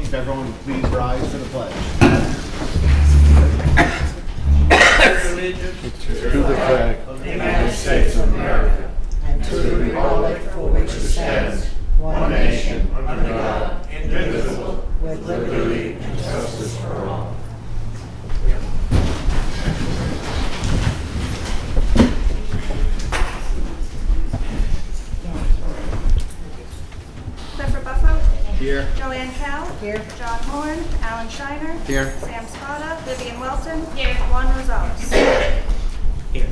If everyone would please rise to the pledge. To the flag of the United States of America and to the republic for which it stands, one nation, under God, indivisible, with liberty and justice for all. Clifford Buffo. Here. Joanne Kell. Here. John Horn. Alan Shiner. Here. Sam Spada. Vivian Wilson. Here. Juan Rosales. Here.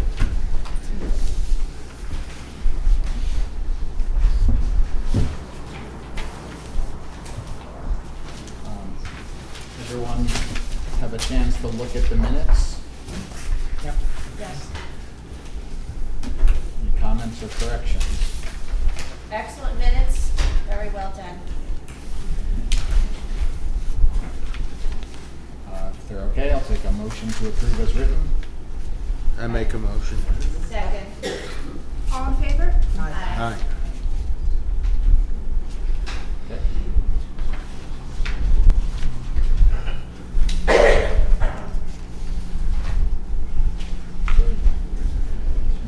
Everyone have a chance to look at the minutes? Yep. Yes. Any comments or corrections? Excellent minutes, very well done. If they're okay, I'll take a motion to approve as written. I make a motion. Second. All in favor? Aye. Okay. Good.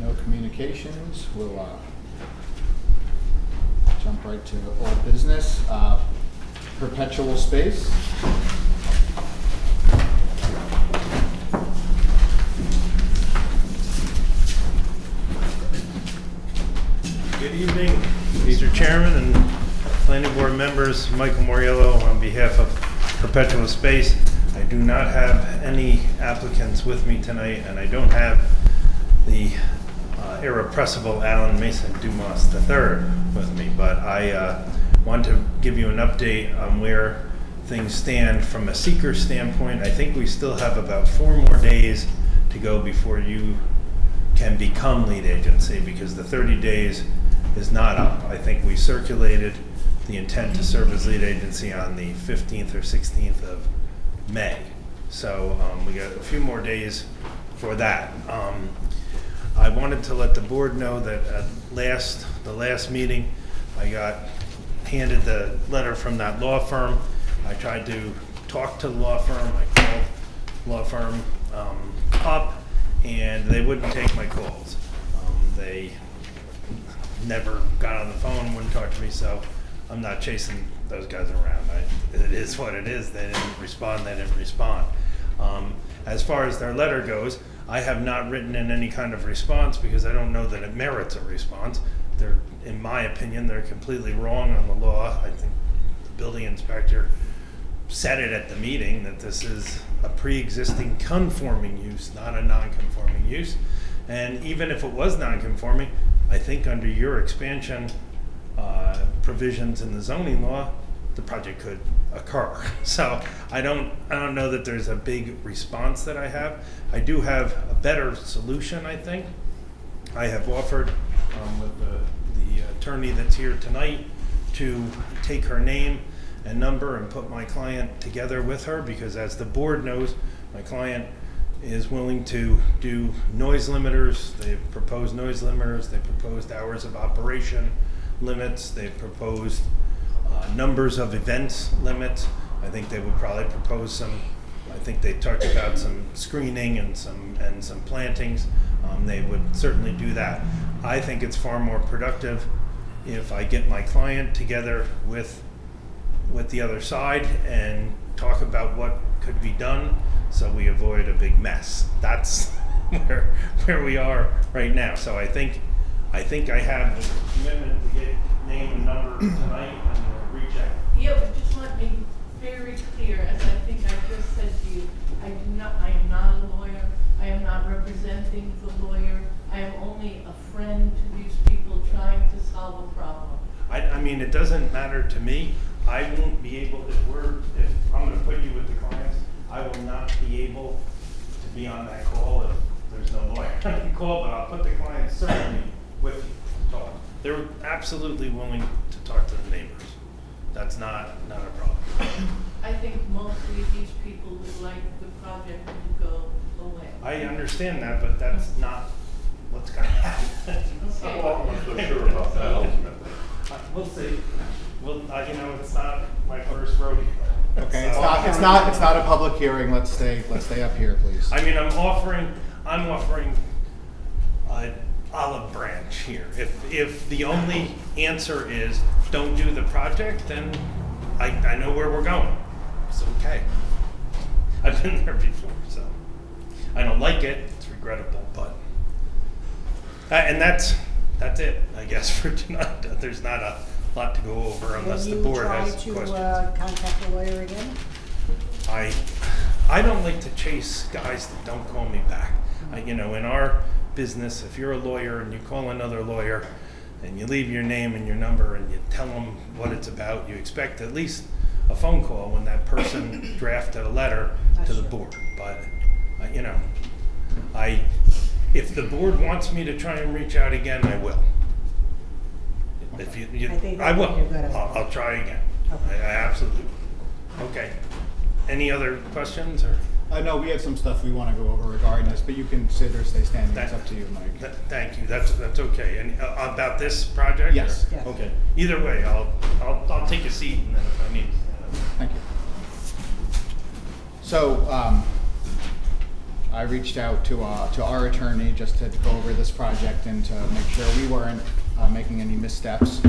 No communications, we'll jump right to old business. Perpetual space. Good evening, Mr. Chairman and Planning Board members. Michael Moriello on behalf of Perpetual Space. I do not have any applicants with me tonight, and I don't have the irrepressible Alan Mason Dumas III with me, but I want to give you an update on where things stand from a seeker standpoint. I think we still have about 4 more days to go before you can become lead agency, because the 30 days is not up. I think we circulated the intent to serve as lead agency on the 15th or 16th of May. So we got a few more days for that. I wanted to let the board know that at the last meeting, I got handed the letter from that law firm. I tried to talk to the law firm. I called the law firm up, and they wouldn't take my calls. They never got on the phone, wouldn't talk to me, so I'm not chasing those guys around. It is what it is. They didn't respond, they didn't respond. As far as their letter goes, I have not written in any kind of response because I don't know that it merits a response. In my opinion, they're completely wrong on the law. I think the building inspector said it at the meeting that this is a pre-existing conforming use, not a non-conforming use. And even if it was non-conforming, I think under your expansion provisions in the zoning law, the project could occur. So I don't know that there's a big response that I have. I do have a better solution, I think. I have offered with the attorney that's here tonight to take her name and number and put my client together with her, because as the board knows, my client is willing to do noise limiters. They've proposed noise limiters. They've proposed hours of operation limits. They've proposed numbers of events limits. I think they would probably propose some. I think they talked about some screening and some plantings. They would certainly do that. I think it's far more productive if I get my client together with the other side and talk about what could be done, so we avoid a big mess. That's where we are right now. So I think I have the commitment to get name and number tonight and recheck. Yeah, but just want to be very clear, as I think I just said to you, I am not a lawyer. I am not representing the lawyer. I am only a friend to these people trying to solve a problem. I mean, it doesn't matter to me. I won't be able, if I'm going to put you with the clients, I will not be able to be on that call if there's no lawyer on the call, but I'll put the clients certainly with you to talk. They're absolutely willing to talk to the neighbors. That's not a problem. I think mostly these people would like the project to go away. I understand that, but that's not what's going to happen. Okay. Well, I'm not so sure about that ultimately. We'll see. Well, it's not my first rodeo. Okay, it's not a public hearing. Let's stay up here, please. I mean, I'm offering an olive branch here. If the only answer is don't do the project, then I know where we're going. It's okay. I've been there before, so I don't like it. It's regrettable, but and that's it, I guess, for tonight. There's not a lot to go over unless the board has questions. Will you try to contact the lawyer again? I don't like to chase guys that don't call me back. In our business, if you're a lawyer and you call another lawyer and you leave your name and your number and you tell them what it's about, you expect at least a phone call when that person drafted a letter to the board. But, if the board wants me to try and reach out again, I will. If you I think I will. you're good at it. I'll try again. Okay. I absolutely will. Okay. Any other questions or? No, we have some stuff we want to go over regarding this, but you can sit or stay standing. It's up to you, Mike. Thank you. That's okay. And about this project? Yes. Yes. Okay. Either way, I'll take a seat and then if I need. Thank you. So, I reached out to our attorney just to go over this project and to make sure we weren't making any missteps.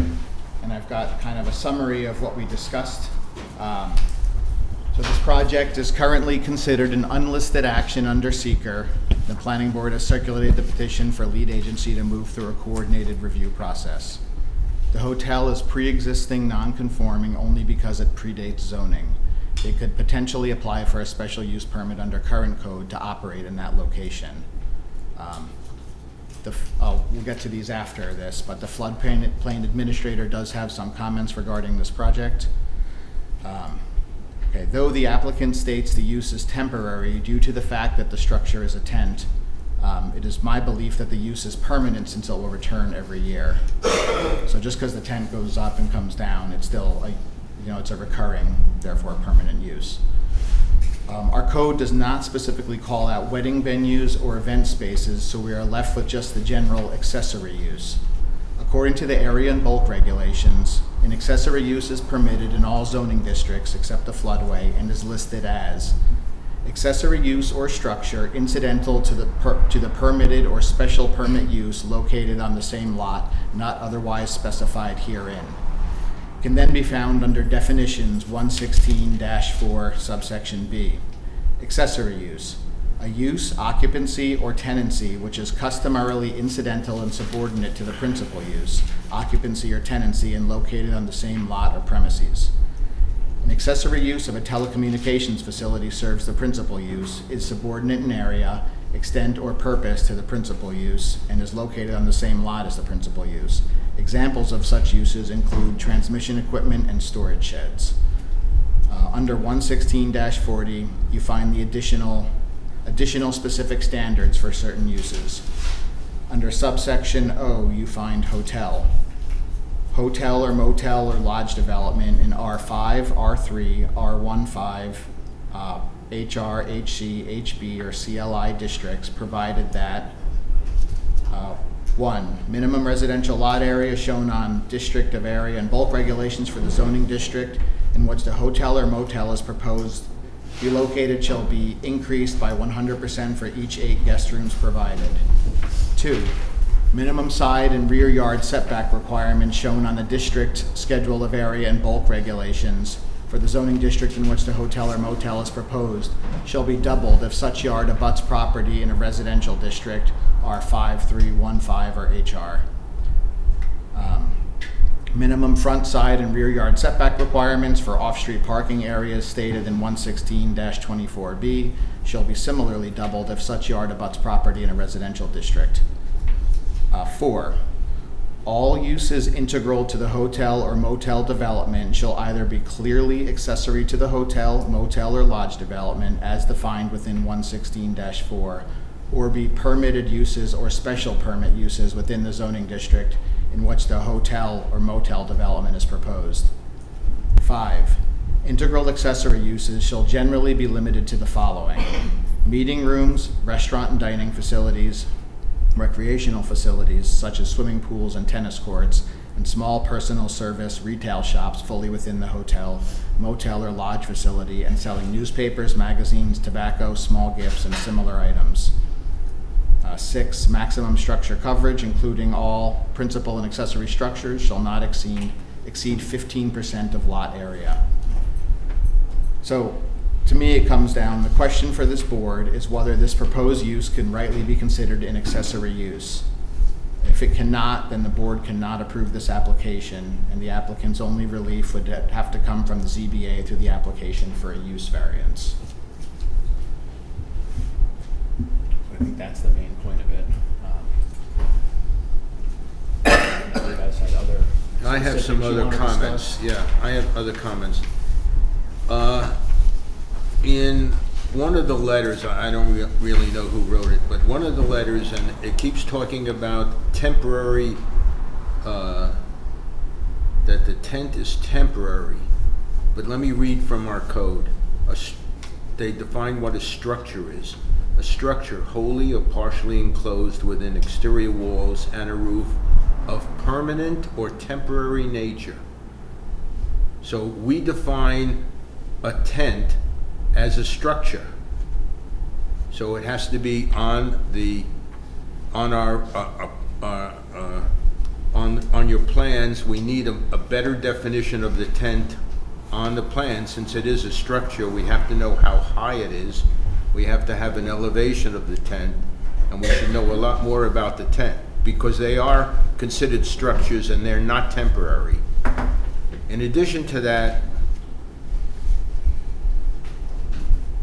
And I've got kind of a summary of what we discussed. So this project is currently considered an unlisted action under seeker. The planning board has circulated the petition for lead agency to move through a coordinated review process. The hotel is pre-existing non-conforming only because it predates zoning. They could potentially apply for a special use permit under current code to operate in that location. We'll get to these after this, but the floodplain administrator does have some comments regarding this project. Though the applicant states the use is temporary due to the fact that the structure is a tent, it is my belief that the use is permanent since it will return every year. So just because the tent goes up and comes down, it's still it's a recurring, therefore permanent use. Our code does not specifically call out wedding venues or event spaces, so we are left with just the general accessory use. According to the area and bulk regulations, an accessory use is permitted in all zoning districts except the floodway and is listed as accessory use or structure incidental to the permitted or special permit use located on the same lot, not otherwise specified herein. Can then be found under definitions 116-4 subsection B. Accessory use, a use, occupancy, or tenancy which is customarily incidental and subordinate to the principal use, occupancy, or tenancy and located on the same lot or premises. An accessory use of a telecommunications facility serves the principal use, is subordinate in area, extent, or purpose to the principal use, and is located on the same lot as the principal use. Examples of such uses include transmission equipment and storage sheds. Under 116-40, you find the additional specific standards for certain uses. Under subsection O, you find hotel. Hotel or motel or lodge development in R5, R3, R15, HR, HC, HB, or CLI districts, provided that 1. Minimum residential lot area shown on district of area and bulk regulations for the zoning district in which the hotel or motel is proposed be located shall be increased by 100% for each 8 guest rooms provided. 2. Minimum side and rear yard setback requirements shown on the district schedule of area and bulk regulations for the zoning district in which the hotel or motel is proposed shall be doubled if such yard abuts property in a residential district, R5, 3, 1, 5, or HR. Minimum front, side, and rear yard setback requirements for off-street parking areas stated in 116-24B shall be similarly doubled if such yard abuts property in a residential district. 4. All uses integral to the hotel or motel development shall either be clearly accessory to the hotel, motel, or lodge development as defined within 116-4, or be permitted uses or special permit uses within the zoning district in which the hotel or motel development is proposed. 5. Integral accessory uses shall generally be limited to the following: meeting rooms, restaurant and dining facilities, recreational facilities such as swimming pools and tennis courts, and small personal service retail shops fully within the hotel, motel, or lodge facility, and selling newspapers, magazines, tobacco, small gifts, and similar items. 6, maximum structure coverage, including all principal and accessory structures, shall not exceed 15% of lot area. So, to me, it comes down, the question for this board is whether this proposed use can rightly be considered an accessory use. If it cannot, then the board cannot approve this application, and the applicant's only relief would have to come from the ZBA through the application for a use variance. I think that's the main point of it. You guys had other I have some specifics you other wanna comments. discuss? Yeah, I have other comments. In one of the letters, I don't really know who wrote it, but one of the letters, and it keeps talking about temporary, that the tent is temporary. But let me read from our code. They define what a structure is. A structure wholly or partially enclosed within exterior walls and a roof of permanent or temporary nature. So we define a tent as a structure. So it has to be on your plans. We need a better definition of the tent on the plan. Since it is a structure, we have to know how high it is. We have to have an elevation of the tent, and we should know a lot more about the tent, because they are considered structures and they're not temporary. In addition to that,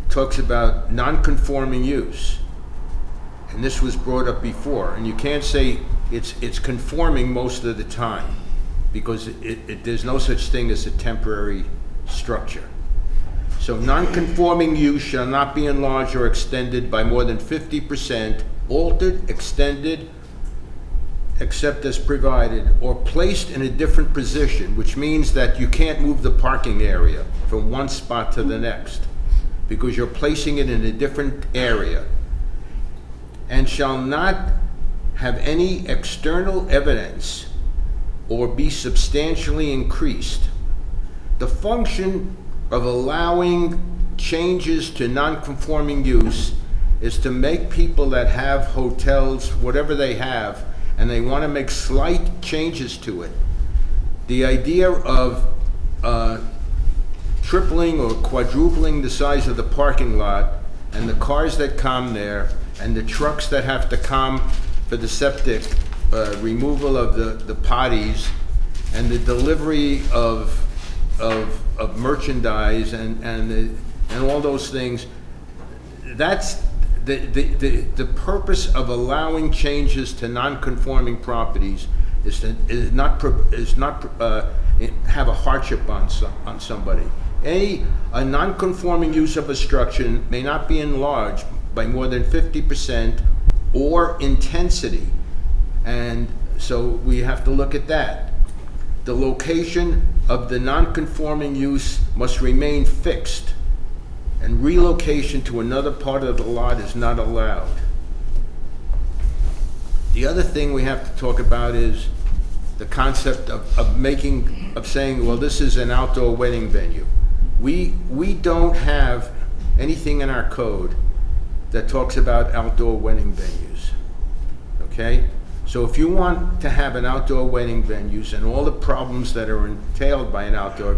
talks about non-conforming use, and this was brought up before, and you can't say it's conforming most of the time, because there's no such thing as a temporary structure. So non-conforming use shall not be enlarged or extended by more than 50%, altered, extended, except as provided, or placed in a different position, which means that you can't move the parking area from one spot to the next, because you're placing it in a different area, and shall not have any external evidence or be substantially increased. The function of allowing changes to non-conforming use is to make people that have hotels, whatever they have, and they want to make slight changes to it. The idea of tripling or quadrupling the size of the parking lot, and the cars that come there, and the trucks that have to come for the septic removal of the potties, and the delivery of merchandise and all those things. That's the purpose of allowing changes to non-conforming properties is not have a hardship on somebody. A non-conforming use of a structure may not be enlarged by more than 50% or intensity, and so we have to look at that. The location of the non-conforming use must remain fixed, and relocation to another part of the lot is not allowed. The other thing we have to talk about is the concept of saying, well, this is an outdoor wedding venue. We don't have anything in our code that talks about outdoor wedding venues, okay? So if you want to have an outdoor wedding venues and all the problems that are entailed by an outdoor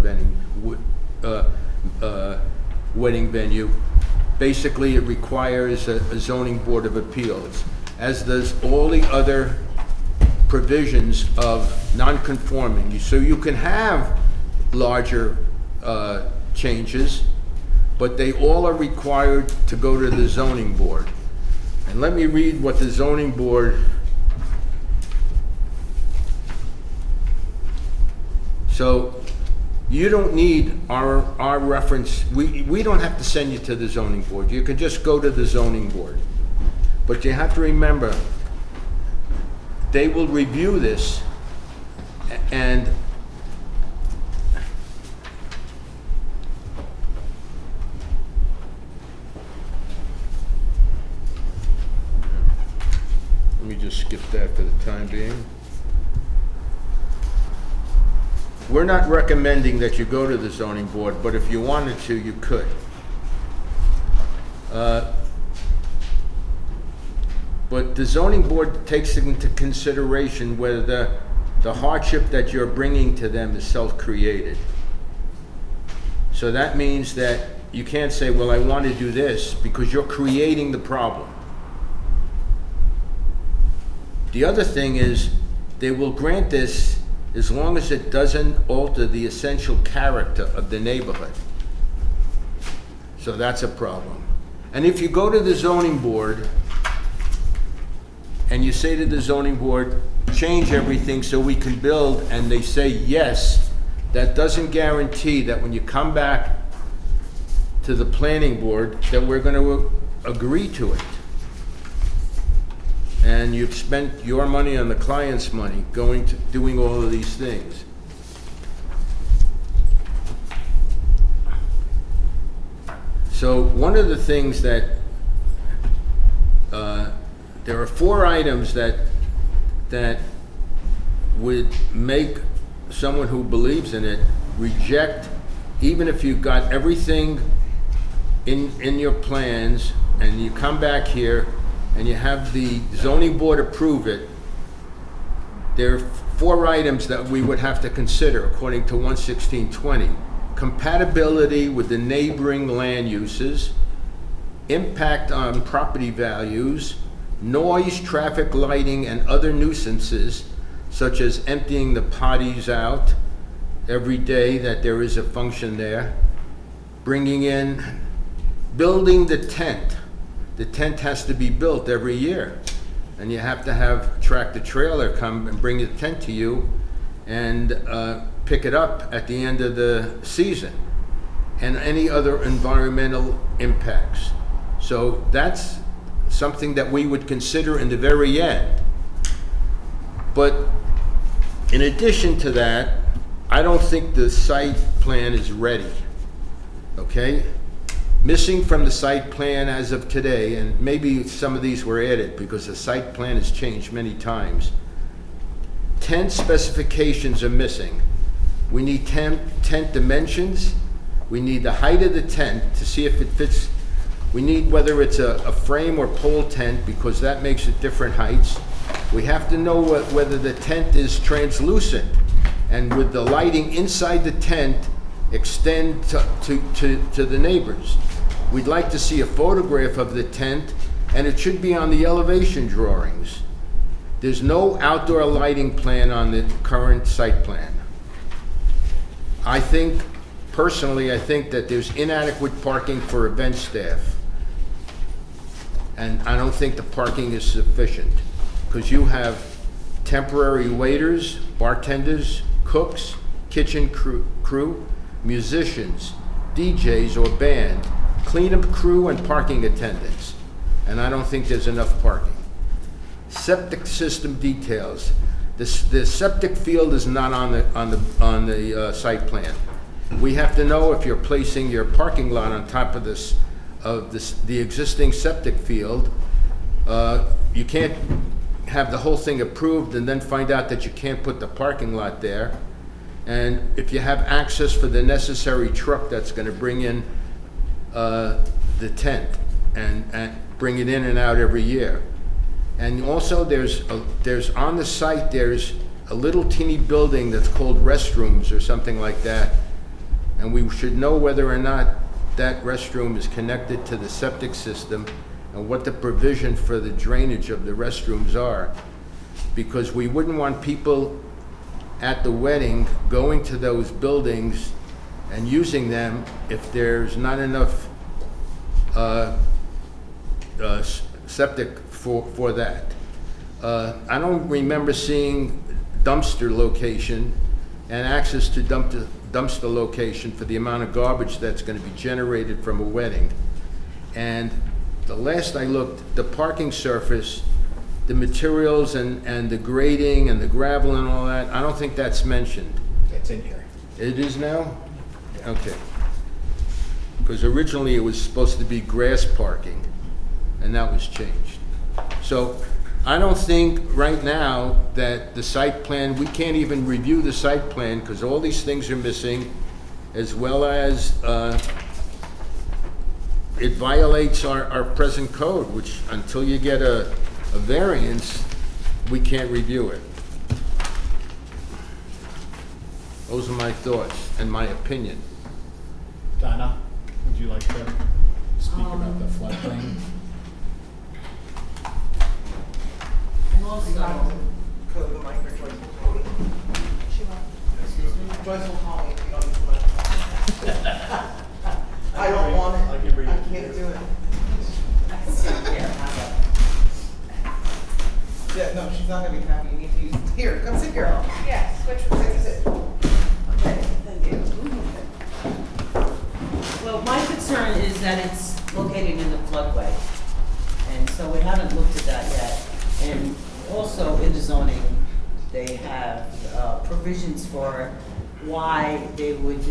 wedding venue, basically it requires a zoning board of appeals, as does all the other provisions of non-conforming. So you can have larger changes, but they all are required to go to the zoning board. And let me read what the zoning board. So you don't need our reference. We don't have to send you to the zoning board. You can just go to the zoning board. But you have to remember, they will review this, and let me just skip that for the time being. we're not recommending that you go to the zoning board, but if you wanted to, you could. But the zoning board takes into consideration whether the hardship that you're bringing to them is self-created. So that means that you can't say, well, I want to do this, because you're creating the problem. The other thing is, they will grant this as long as it doesn't alter the essential character of the neighborhood. So that's a problem. And if you go to the zoning board and you say to the zoning board, change everything so we can build, and they say yes, that doesn't guarantee that when you come back to the planning board that we're going to agree to it. And you've spent your money on the client's money going to doing all of these things. So one of the things that there are 4 items that would make someone who believes in it reject, even if you've got everything in your plans and you come back here and you have the zoning board approve it. There are 4 items that we would have to consider according to 11620. Compatibility with the neighboring land uses, impact on property values, noise, traffic, lighting, and other nuisances, such as emptying the potties out every day that there is a function there, building the tent. The tent has to be built every year, and you have to have tractor trailer come and bring the tent to you and pick it up at the end of the season, and any other environmental impacts. So that's something that we would consider in the very end. But in addition to that, I don't think the site plan is ready, okay? Missing from the site plan as of today, and maybe some of these were added because the site plan has changed many times. Tent specifications are missing. We need tent dimensions. We need the height of the tent to see if it fits. We need whether it's a frame or pole tent, because that makes it different heights. We have to know whether the tent is translucent, and with the lighting inside the tent extend to the neighbors. We'd like to see a photograph of the tent, and it should be on the elevation drawings. There's no outdoor lighting plan on the current site plan. Personally, I think that there's inadequate parking for event staff. And I don't think the parking is sufficient, because you have temporary waiters, bartenders, cooks, kitchen crew, musicians, DJs or band, cleanup crew, and parking attendants. And I don't think there's enough parking. Septic system details. The septic field is not on the site plan. We have to know if you're placing your parking lot on top of the existing septic field. You can't have the whole thing approved and then find out that you can't put the parking lot there. And if you have access for the necessary truck that's going to bring in the tent and bring it in and out every year. And also there's on the site, there's a little teeny building that's called restrooms or something like that. And we should know whether or not that restroom is connected to the septic system and what the provision for the drainage of the restrooms are. Because we wouldn't want people at the wedding going to those buildings and using them if there's not enough septic for that. I don't remember seeing dumpster location and access to dumpster location for the amount of garbage that's going to be generated from a wedding. And the last I looked, the parking surface, the materials and the grading and the gravel and all that, I don't think that's mentioned. It's in here. It is now? Okay. Because originally it was supposed to be grass parking, and that was changed. So I don't think right now that the site plan, we can't even review the site plan because all these things are missing, as well as it violates our present code, which until you get a variance, we can't review it. Those are my thoughts and my opinion. Donna, would you like to speak about the floodplain? And also, Go to the mic for Joyce will call me. excuse me, Joyce will call me if you don't use the mic. I don't want it. I can read it. I can't do it. I can sit here, how Yeah, no, she's not gonna be happy. You need to use, here, come sit here. Yeah, switch Sit, with sit. okay, thank you. Well, my concern is that it's located in the floodway, and so we haven't looked at that yet. And also in the zoning, they have provisions for why they would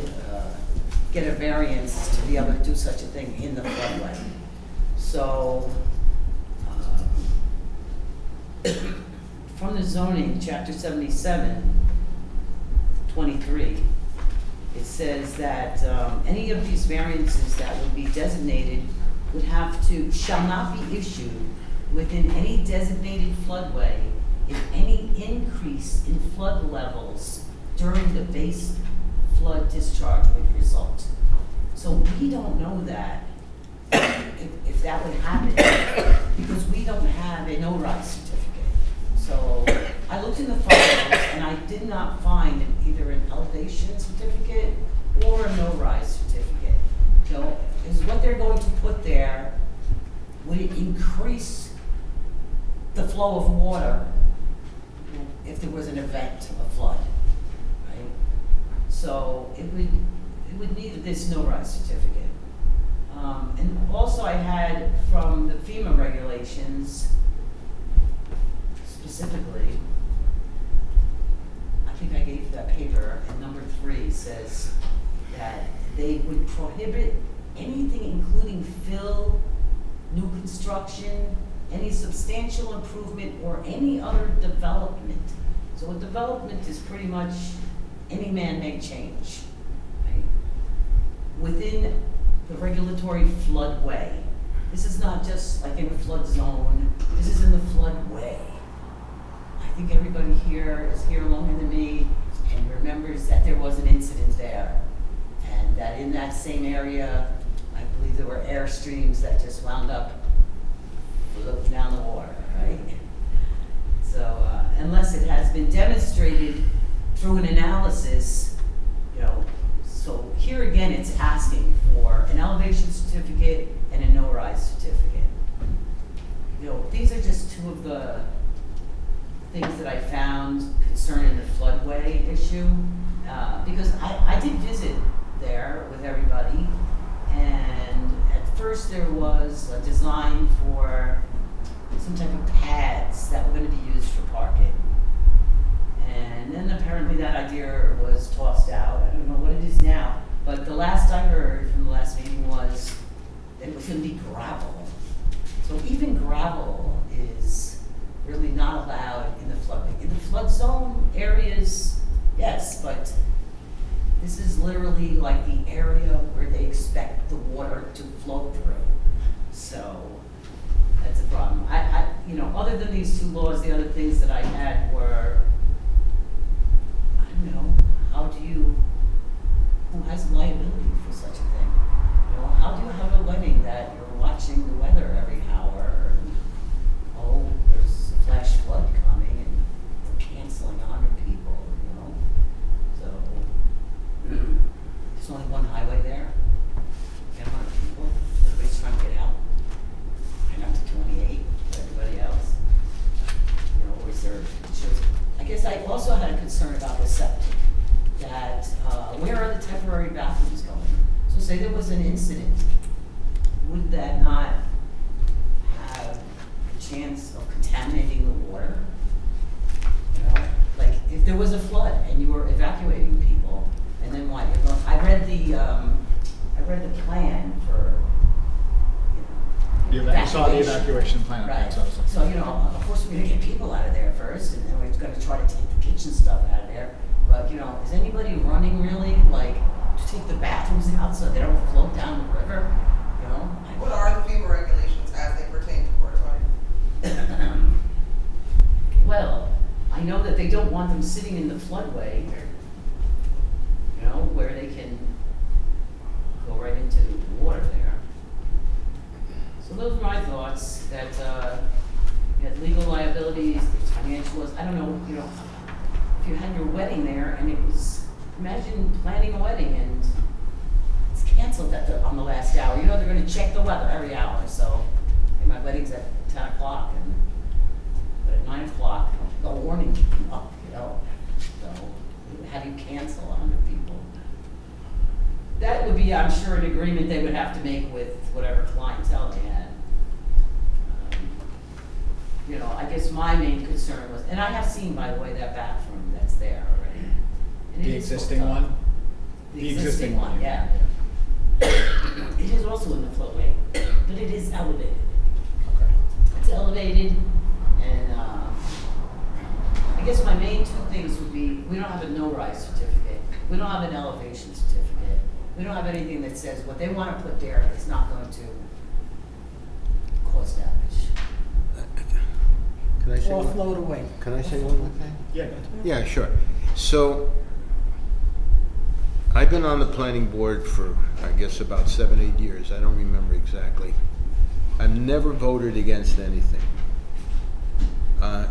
get a variance to be able to do such a thing in the floodway. So, from the zoning, chapter 77, 23, it says that any of these variances that would be designated would shall not be issued within any designated floodway if any increase in flood levels during the base flood discharge would result. So we don't know that, if that would happen, because we don't have a no-rise certificate. So I looked in the files and I did not find either an elevation certificate or a no-rise certificate. So is what they're going to put there, would it increase the flow of water if there was an event, a flood, right? So it would need this no-rise certificate. And also I had from the FEMA regulations, specifically, I think I gave you that paper, and number 3 says that they would prohibit anything including fill, new construction, any substantial improvement, or any other development. So a development is pretty much any man-made change, right? Within the regulatory floodway. This is not just like in a flood zone, this is in the floodway. I think everybody here is here longer than me and remembers that there was an incident there. And that in that same area, I believe there were airstreams that just wound up floating down the water, right? So unless it has been demonstrated through an analysis, you know, so here again, it's asking for an elevation certificate and a no-rise certificate. You know, these are just two of the things that I found concerning the floodway issue, because I did visit there with everybody, and at first there was a design for some type of pads that were going to be used for parking. And then apparently that idea was tossed out. I don't know what it is now, but the last I heard from the last meeting was that it was going to be gravel. So even gravel is really not allowed in the floodway. In the flood zone areas, yes, but this is literally like the area where they expect the water to flow through. So that's a problem. You know, other than these 2 laws, the other things that I had were, I don't know, who has liability for such a thing? You know, how do you have a wedding that you're watching the weather every hour? And, oh, there's a flash flood coming and we're canceling 100 people, you know? So, there's only one highway there. You have 100 people, everybody's trying to get out. And up to 28, everybody else. You know, reserved. I guess I also had a concern about the septic, that where are the temporary bathrooms going? So say there was an incident, would that not have a chance of contaminating the water? You know, like if there was a flood and you were evacuating people, and then what? You're going, I read the plan for, you know, So saw the evacuation plan up there, Right, so I was like. so, you know, of course, we're gonna get people out of there first, and then we're gonna try to take the kitchen stuff out of there. But, you know, is anybody running really, like, to take the bathrooms out so they don't float down the river? You know? What are the FEMA regulations as they pertain to porta potties? Well, I know that they don't want them sitting in the floodway, you know, where they can go right into the water there. So those are my thoughts, that, you had legal liabilities, there's financial, I don't know, you know, if you had your wedding there and it was, imagine planning a wedding and it's canceled on the last hour. You know, they're gonna check the weather every hour, so, and my wedding's at 10 o'clock, but at 9 o'clock, the warning came up, you know? So, how do you cancel 100 people? That would be, I'm sure, an agreement they would have to make with whatever clientele they had. You know, I guess my main concern was, and I have seen, by the way, that bathroom that's there already. And it The is existing hooked up. one? The existing one, yeah. It is also in the floodway, but it is elevated. Okay. It's elevated, and, I guess my main two things would be, we don't have a no-rise certificate, we don't have an elevation certificate, we don't have anything that says what they wanna put there is not going to cause damage. Can I say Or one? float away. Can I say one more thing? Yeah. Yeah, sure. So, I've been on the planning board for, I guess, about 7, 8 years. I don't remember exactly. I've never voted against anything.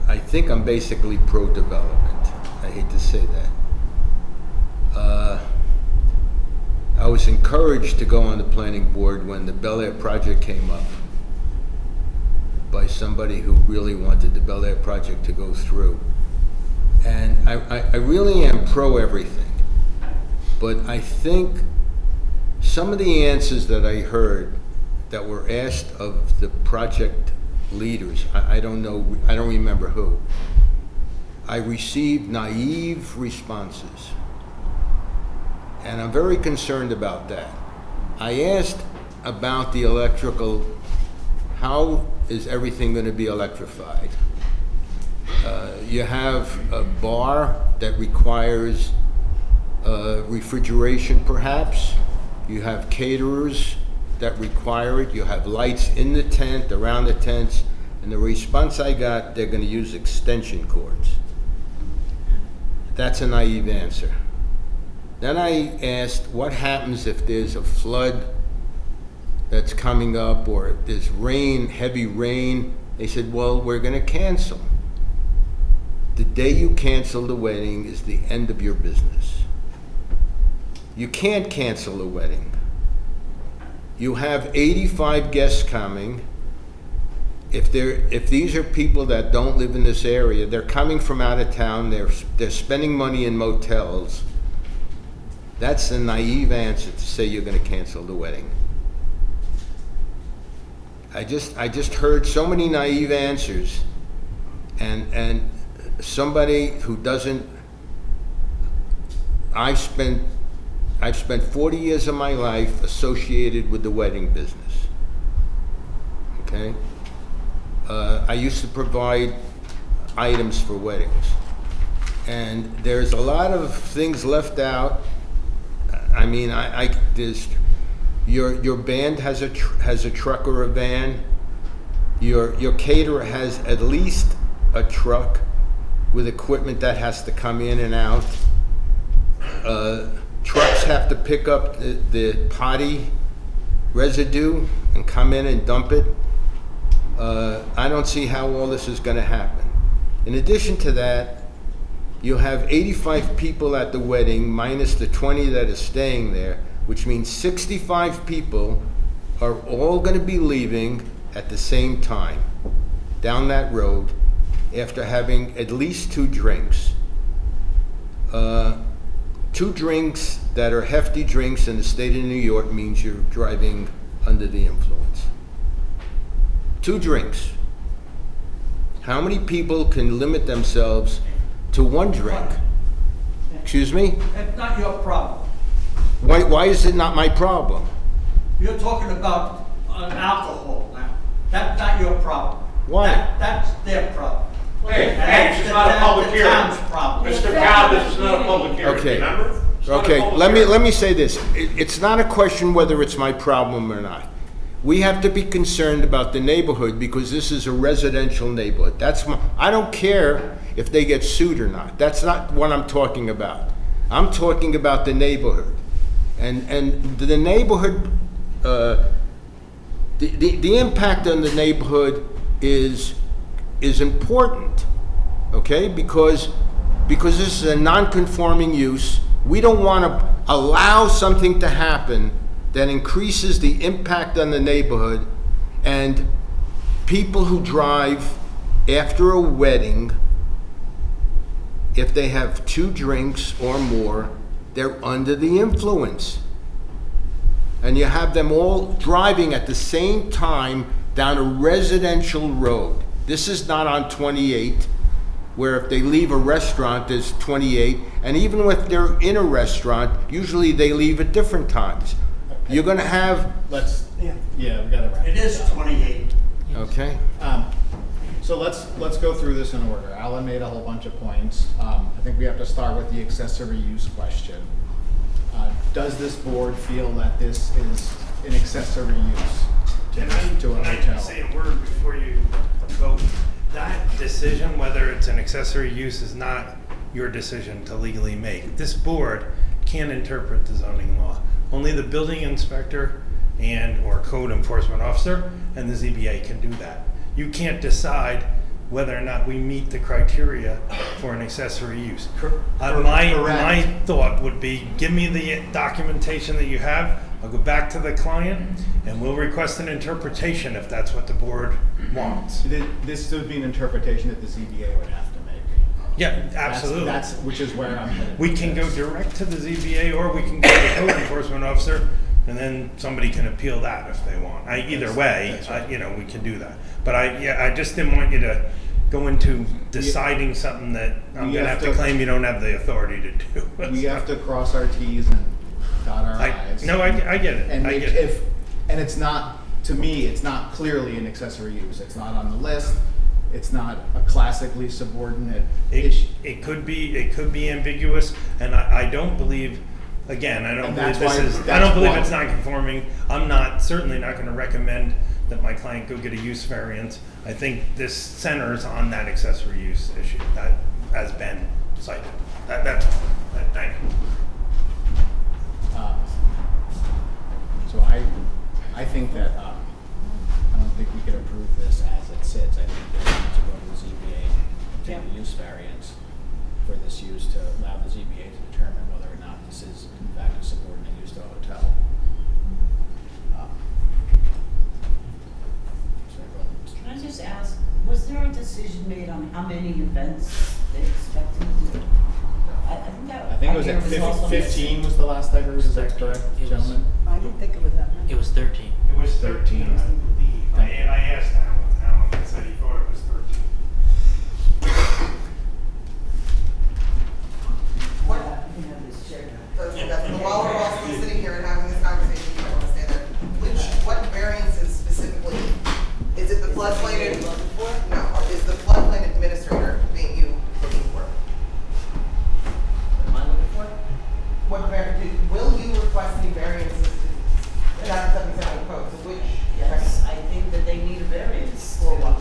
I think I'm basically pro-development. I hate to say that. I was encouraged to go on the planning board when the Bel Air project came up by somebody who really wanted the Bel Air project to go through. And I really am pro everything. But I think some of the answers that I heard that were asked of the project leaders, I don't know, I don't remember who, I received naive responses. And I'm very concerned about that. I asked about the electrical, how is everything going to be electrified? You have a bar that requires refrigeration perhaps. You have caterers that require it. You have lights in the tent, around the tents. And the response I got, they're going to use extension cords. That's a naive answer. Then I asked, what happens if there's a flood that's coming up or there's rain, heavy rain? They said, well, we're going to cancel. The day you cancel the wedding is the end of your business. You can't cancel a wedding. You have 85 guests coming. If these are people that don't live in this area, they're coming from out of town, they're spending money in motels. That's a naive answer to say you're going to cancel the wedding. I just heard so many naive answers, and somebody who doesn't. I've spent 40 years of my life associated with the wedding business. Okay, I used to provide items for weddings, and there's a lot of things left out. I mean, there's your band has a truck or a van. Your caterer has at least a truck with equipment that has to come in and out. Trucks have to pick up the potty residue and come in and dump it. I don't see how all this is going to happen. In addition to that, you have 85 people at the wedding minus the 20 that are staying there, which means 65 people are all going to be leaving at the same time down that road after having at least 2 drinks. 2 drinks that are hefty drinks in the state of New York means you're driving under the influence. 2 drinks. How many people can limit themselves to 1 drink? Excuse me? That's not your problem. Why is it not my problem? You're talking about alcohol now. That's not your problem. Why? That's their problem. Hey, And hey, that's this is the not a town- public the hearing. town's problem. Mr. Cow, this is not a public hearing, Okay. remember? It's not a Okay, public let hearing. me say this. It's not a question whether it's my problem or not. We have to be concerned about the neighborhood because this is a residential neighborhood. I don't care if they get sued or not. That's not what I'm talking about. I'm talking about the neighborhood. And the neighborhood, the impact on the neighborhood is important, okay? Because this is a non-conforming use. We don't want to allow something to happen that increases the impact on the neighborhood, and people who drive after a wedding, if they have 2 drinks or more, they're under the influence. And you have them all driving at the same time down a residential road. This is not on 28, where if they leave a restaurant, there's 28. And even if they're in a restaurant, usually they leave at different times. You're gonna have, we gotta wrap It this is up. 28. okay? So let's go through this in order. Alan made a whole bunch of points. I think we have to start with the accessory use question. Does this board feel that this is an accessory use to a Can I hotel? say a word before you vote? That decision, whether it's an accessory use, is not your decision to legally make. This board can't interpret the zoning law. Only the building inspector or code enforcement officer and the ZBA can do that. You can't decide whether or not we meet the criteria for an accessory use. My Correct. thought would be, give me the documentation that you have, I'll go back to the client, and we'll request an interpretation if that's what the board wants. This would be an interpretation that the ZBA would have to make. Yeah, absolutely. That's which is where I'm headed. We with can go this. direct to the ZBA, or we can go to the code enforcement officer, and then somebody can appeal that if they want. Either way, That's right. we can do that. But I just didn't want you to go into deciding something that I'm we gonna have have to to- claim you don't have the authority to do. We have to cross our T's and dot our I's. No, I get it. And I make, get it. and it's not, to me, it's not clearly an accessory use. It's not on the list. It's not a classically subordinate issue. It could be ambiguous, and I don't believe, again, I don't And believe that's this why- is, I don't believe that's it's why- non-conforming. I'm certainly not gonna recommend that my client go get a use variance. I think this centers on that accessory use issue that has been cited. That's all. Thank you. So I think that, I don't think we could approve this as it sits. I think that we need to go to the ZBA and obtain a use variance for this use to allow the ZBA to determine whether or not this is in fact a subordinate use to a hotel. Can I just ask, was there a decision made on how many events they expected to do? I think it was at also 15 was the last I heard. Is that correct, It was- gentlemen? I didn't think it was that many. It was 13. It was 13, I believe. I asked Alan said he thought it was 13. What? You can have this chair. While we're all still sitting here and having this conversation, you might want to stay there. What variances specifically? Is it the floodplain? No, is the floodplain administrator being you looking for? What am I looking for? Will you request any variances to that 77 code? So which? Yes, I think that they need a variance. For what?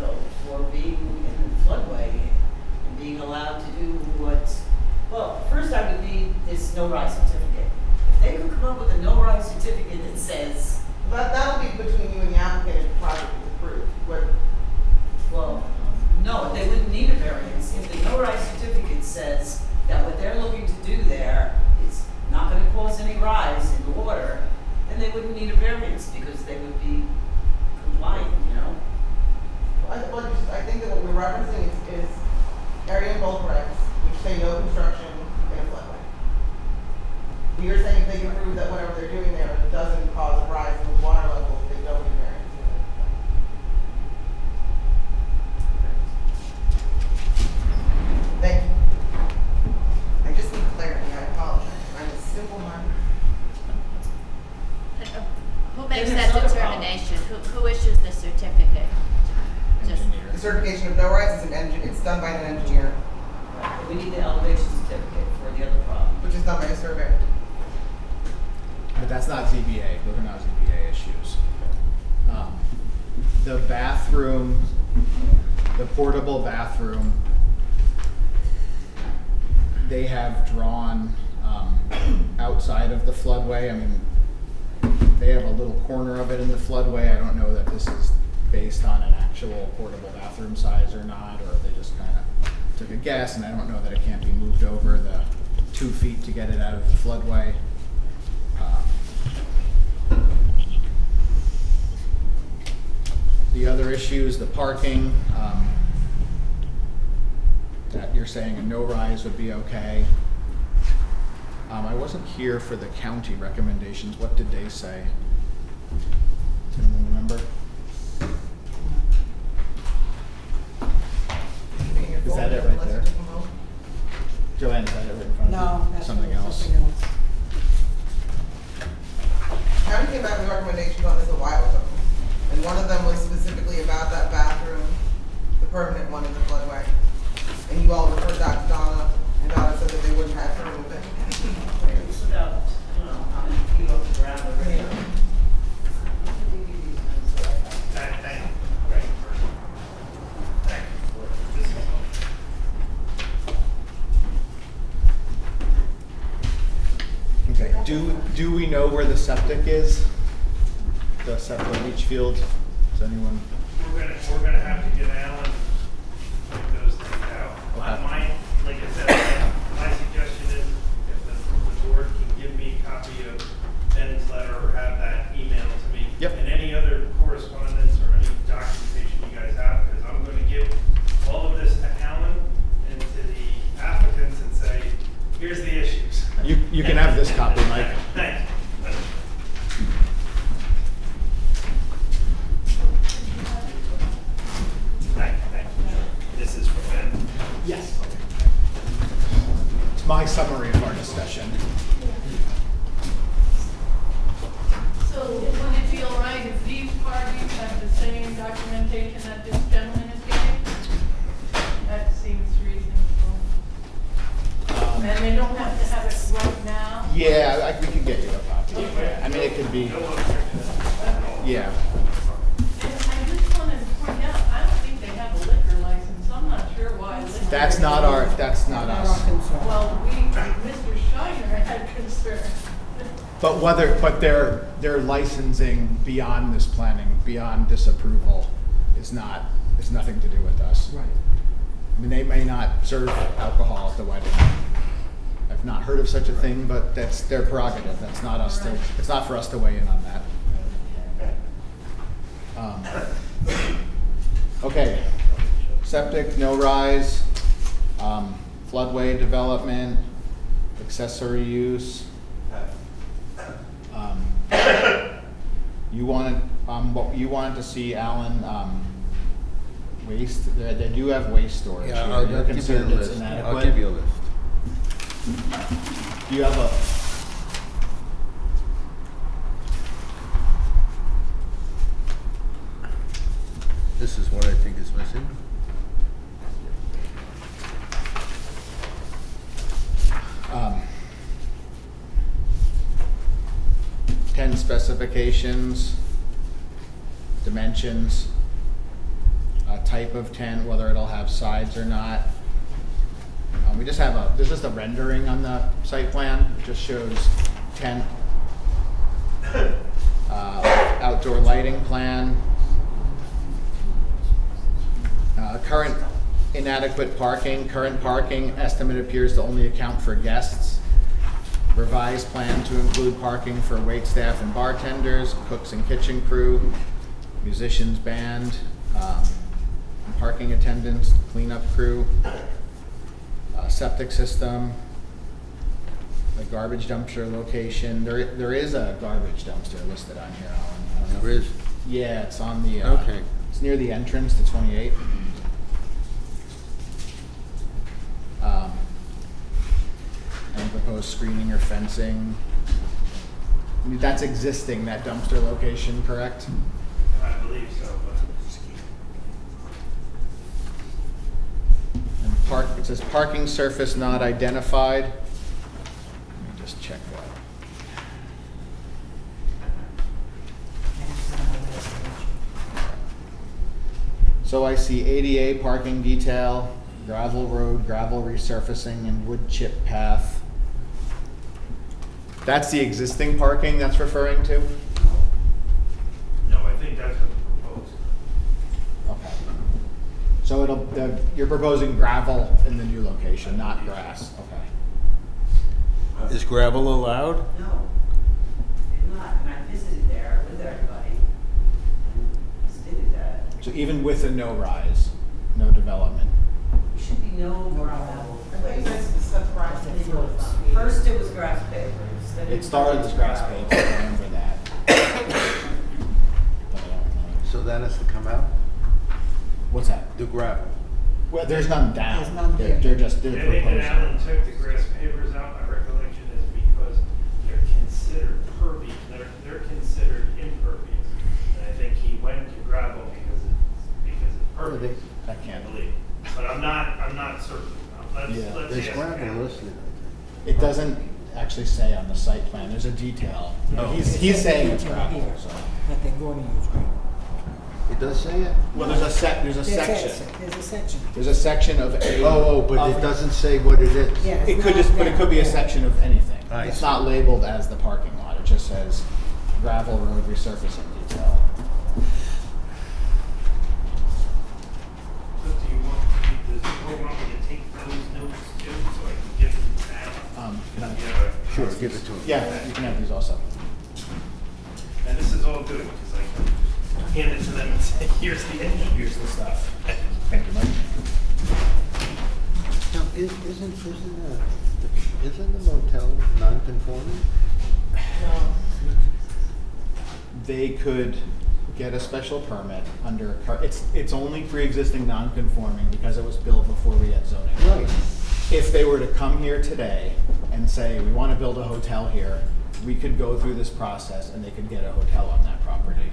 No, for being in the floodway and being allowed to do what, well, first I would need this no-rise certificate. If they could come up with a no-rise certificate that says, That'll be between you and the applicant if the project is approved. certificate? Just, Engineer. The certification of no rise is it's done by an engineer, We need the elevation certificate for the other problem. which is done by a surveyor. But that's not ZBA, those are not ZBA issues. The bathroom, the portable bathroom, they have drawn, outside of the floodway. I mean, they have a little corner of it in the floodway. I don't know that this is based on an actual portable bathroom size or not, or they just kind of took a guess, and I don't know that it can't be moved over the 2 feet to get it out of the floodway. The other issues, the parking, that you're saying a no rise would be okay. I wasn't here for the county recommendations. What did they say? Does anyone remember? Is that it right there? Joanne, is that it right in front of you? No, that's Something else? something else. County came back with recommendations on this a while ago, and one of them was specifically about that bathroom, the permanent one in the floodway. And you all referred that to Donna, and Donna said that they wouldn't have to remove it. It's about, I don't know, how many feet off the ground already. Thank you. Great. Thank you. This is Okay, do we know where the septic is? The septic leach field? Does anyone? We're gonna have to get Alan to those things out. Okay. Like I said, my suggestion is if the board can give me a copy of Ben's letter or have that emailed to me. Yep. And any other correspondence or any documentation you guys have, because I'm gonna give all of this to Alan and to the applicants and say, here's the issues. You can have this copy, Mike. Thanks. Thank you. This is for Ben. Yes. It's my summary of our discussion. So would it be all right if these parties have the same documentation that this gentleman is getting? That seems reasonable. And they don't have to have it right now? Yeah, we can get you a copy. I mean, it could be, yeah. And I just wanted to point out, I don't think they have a liquor license. I'm not sure why. liquor- That's not us. Not our concern. Well, Mr. Shiner had concern. But their licensing beyond this planning, beyond this approval is nothing to do with us. Right. I mean, they may not serve alcohol at the wedding. I've not heard of such a thing, but that's their prerogative. That's not us to, it's not for us to weigh in on that. Okay, septic, no rise, floodway development, accessory use. You wanted to see, Alan, waste, they do have waste storage. Yeah, here. I'll You're give you a concerned it's list. I'll inadequate? give you a list. Do you have a? This is what I think is missing. um, 10 specifications, dimensions, type of tent, whether it'll have sides or not. We just have there's just a rendering on the site plan. It just shows tent, outdoor lighting plan, current inadequate parking. Current parking estimate appears to only account for guests. Revised plan to include parking for waitstaff and bartenders, cooks and kitchen crew, musicians, band, parking attendants, cleanup crew, septic system, the garbage dumpster location. There is a garbage dumpster listed on here, Alan. I don't know There if- is. Yeah, it's on the, Okay. it's near the entrance to 28. And proposed screening or fencing. I mean, that's existing, that dumpster location, correct? I believe so, but. And it says parking surface not identified. Let me just check that. So I see ADA parking detail, gravel road, gravel resurfacing, and wood chip path. That's the existing parking that's referring to? No, I think that's what's proposed. Okay. So you're proposing gravel in the new location, not grass, okay. Is gravel allowed? No, it's not, and I visited there with everybody, and stated that. So even with a no rise, no development? There should be no gravel. I think that's grass. First it was grass papers, then It started as grass gravel. pavers, I remember that. But I don't know. So that has to come out? What's that? The gravel. Well, there's none down. There's none They're- there. They're just, I they're think that Alan proposing. took the grass pavers out, my recollection is because they're considered pervious, they're considered impervious. And I think he went to gravel because it's pervious, I I can't believe. But I'm not certain. Yeah, Let's There's ask gravel Alan. listed. It doesn't actually say on the site plan, there's a detail. No. He's saying it's Detail gravel, here, so. That they're going to use gravel. It does say it? Well, there's a section. There's a section. There's a section of a. Oh, but it doesn't say what it is. Yeah. It it's could not just, but it could be a there. section of anything. I It's see. not labeled as the parking lot, it just says gravel road resurfacing detail. So do you want, does the board want me to take those notes too, so I can give them to Alan? Can I? Yeah. Sure, give it to him. Yeah, you can have these also. And this is all good, because I can just hand it to them and say, here's the engine. Here's the stuff. Thank you, Mike. Now, isn't the motel non-conforming? They could get a special permit under, it's only pre-existing non-conforming because it was built before we had zoning. Right. If they were to come here today and say, we want to build a hotel here, we could go through this process and they could get a hotel on that property.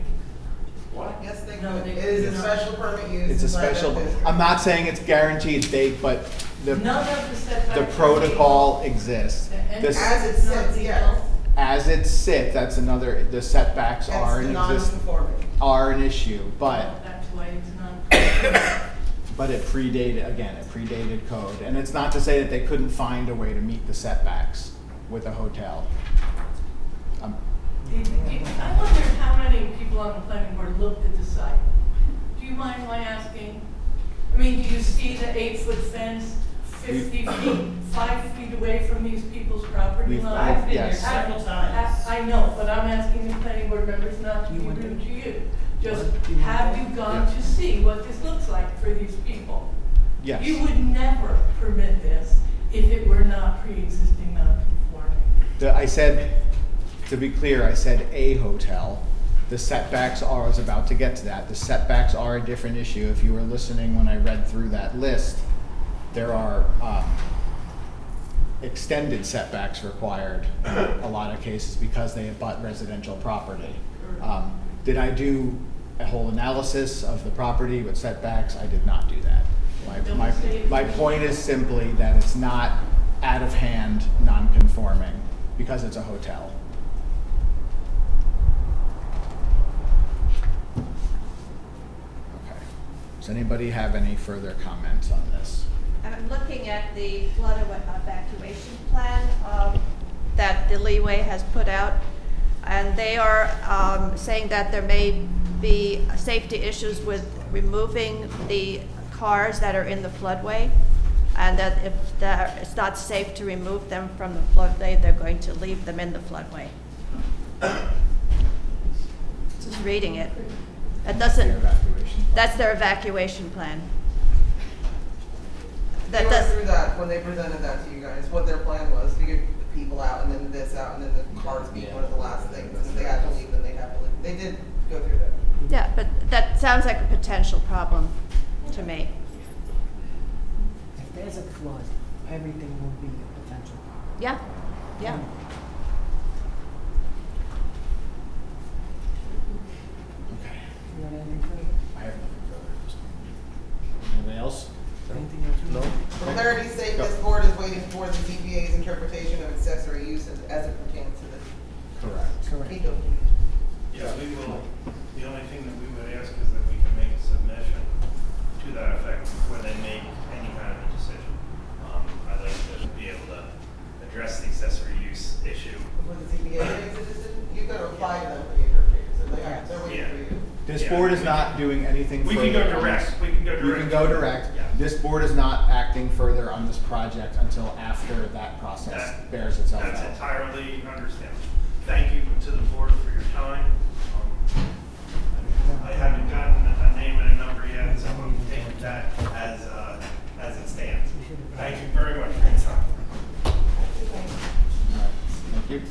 Yes, they No, could. they It is a could not. special permit use. It's a inside that special, district. I'm not saying it's guaranteed date, but None the of the setbacks. the protocol exists. And This- As it it's not sits, legal. yes. As it sits, that's another, the setbacks are That's an the exist, non-conforming. are an issue, but That's why it's not. But it predated, again, it predated code. And it's not to say that they couldn't find a way to meet the setbacks with a hotel. I wonder how many people on the planning board looked at the site. Do you mind my asking? I mean, do you see the 8-foot fence 50 feet, 5 feet away from these people's property We've- line? I've been there Yes. several times. I know, but I'm asking the planning board members not to be You went rude there? to you. Just, You went have there? you gone to see what this looks like for these people? Yes. You would never permit this if it were not pre-existing non-conforming. I said, to be clear, I said a hotel. The setbacks are, I was about to get to that. The setbacks are a different issue. If you were listening when I read through that list, there are extended setbacks required in a lot of cases because they abut residential property. Did I do a whole analysis of the property with setbacks? I did not do that. My point is simply that it's not out of hand, non-conforming, because it's a hotel. Okay. Does anybody have any further comments on this? I'm looking at the flood evacuation plan that the Leeway has put out, and they are saying that there may be safety issues with removing the cars that are in the floodway, and that if it's not safe to remove them from the floodway, they're going to leave them in the floodway. Just reading it. That doesn't, Their evacuation. that's their evacuation plan. They That went does, through that when they presented that to you guys, what their plan was, to get the people out, and then this out, and then the cars being one of the last things, and if they had to leave, then they had to leave. They did go through that. yeah, but that sounds like a potential problem to me. If there's a flood, everything will be a potential problem. Yeah, yeah. Okay. You anything further? I have nothing further at this time. Anybody else? Anything else? No? For clarity's sake, this board is waiting for the ZBA's interpretation of accessory use as it pertains to the Correct. Correct. Pico. Yeah, we will, the only thing that we would ask is that we can make a submission to that effect before they make any kind of a decision. I'd like to be able to address the accessory use issue. Before the ZBA makes a decision, you've got to apply to them for the interpretation, so they're waiting for you. This Yeah, board is we not doing anything We further. can go on direct, this. we can go direct. You can go direct. Yeah. This board is not acting further on this project until after that process That- bears itself That's out. entirely understandable. Thank you to the board for your time. I haven't gotten a name and a number yet, so I'm taking that as it stands. Thank you very much for your time. All right, thank you.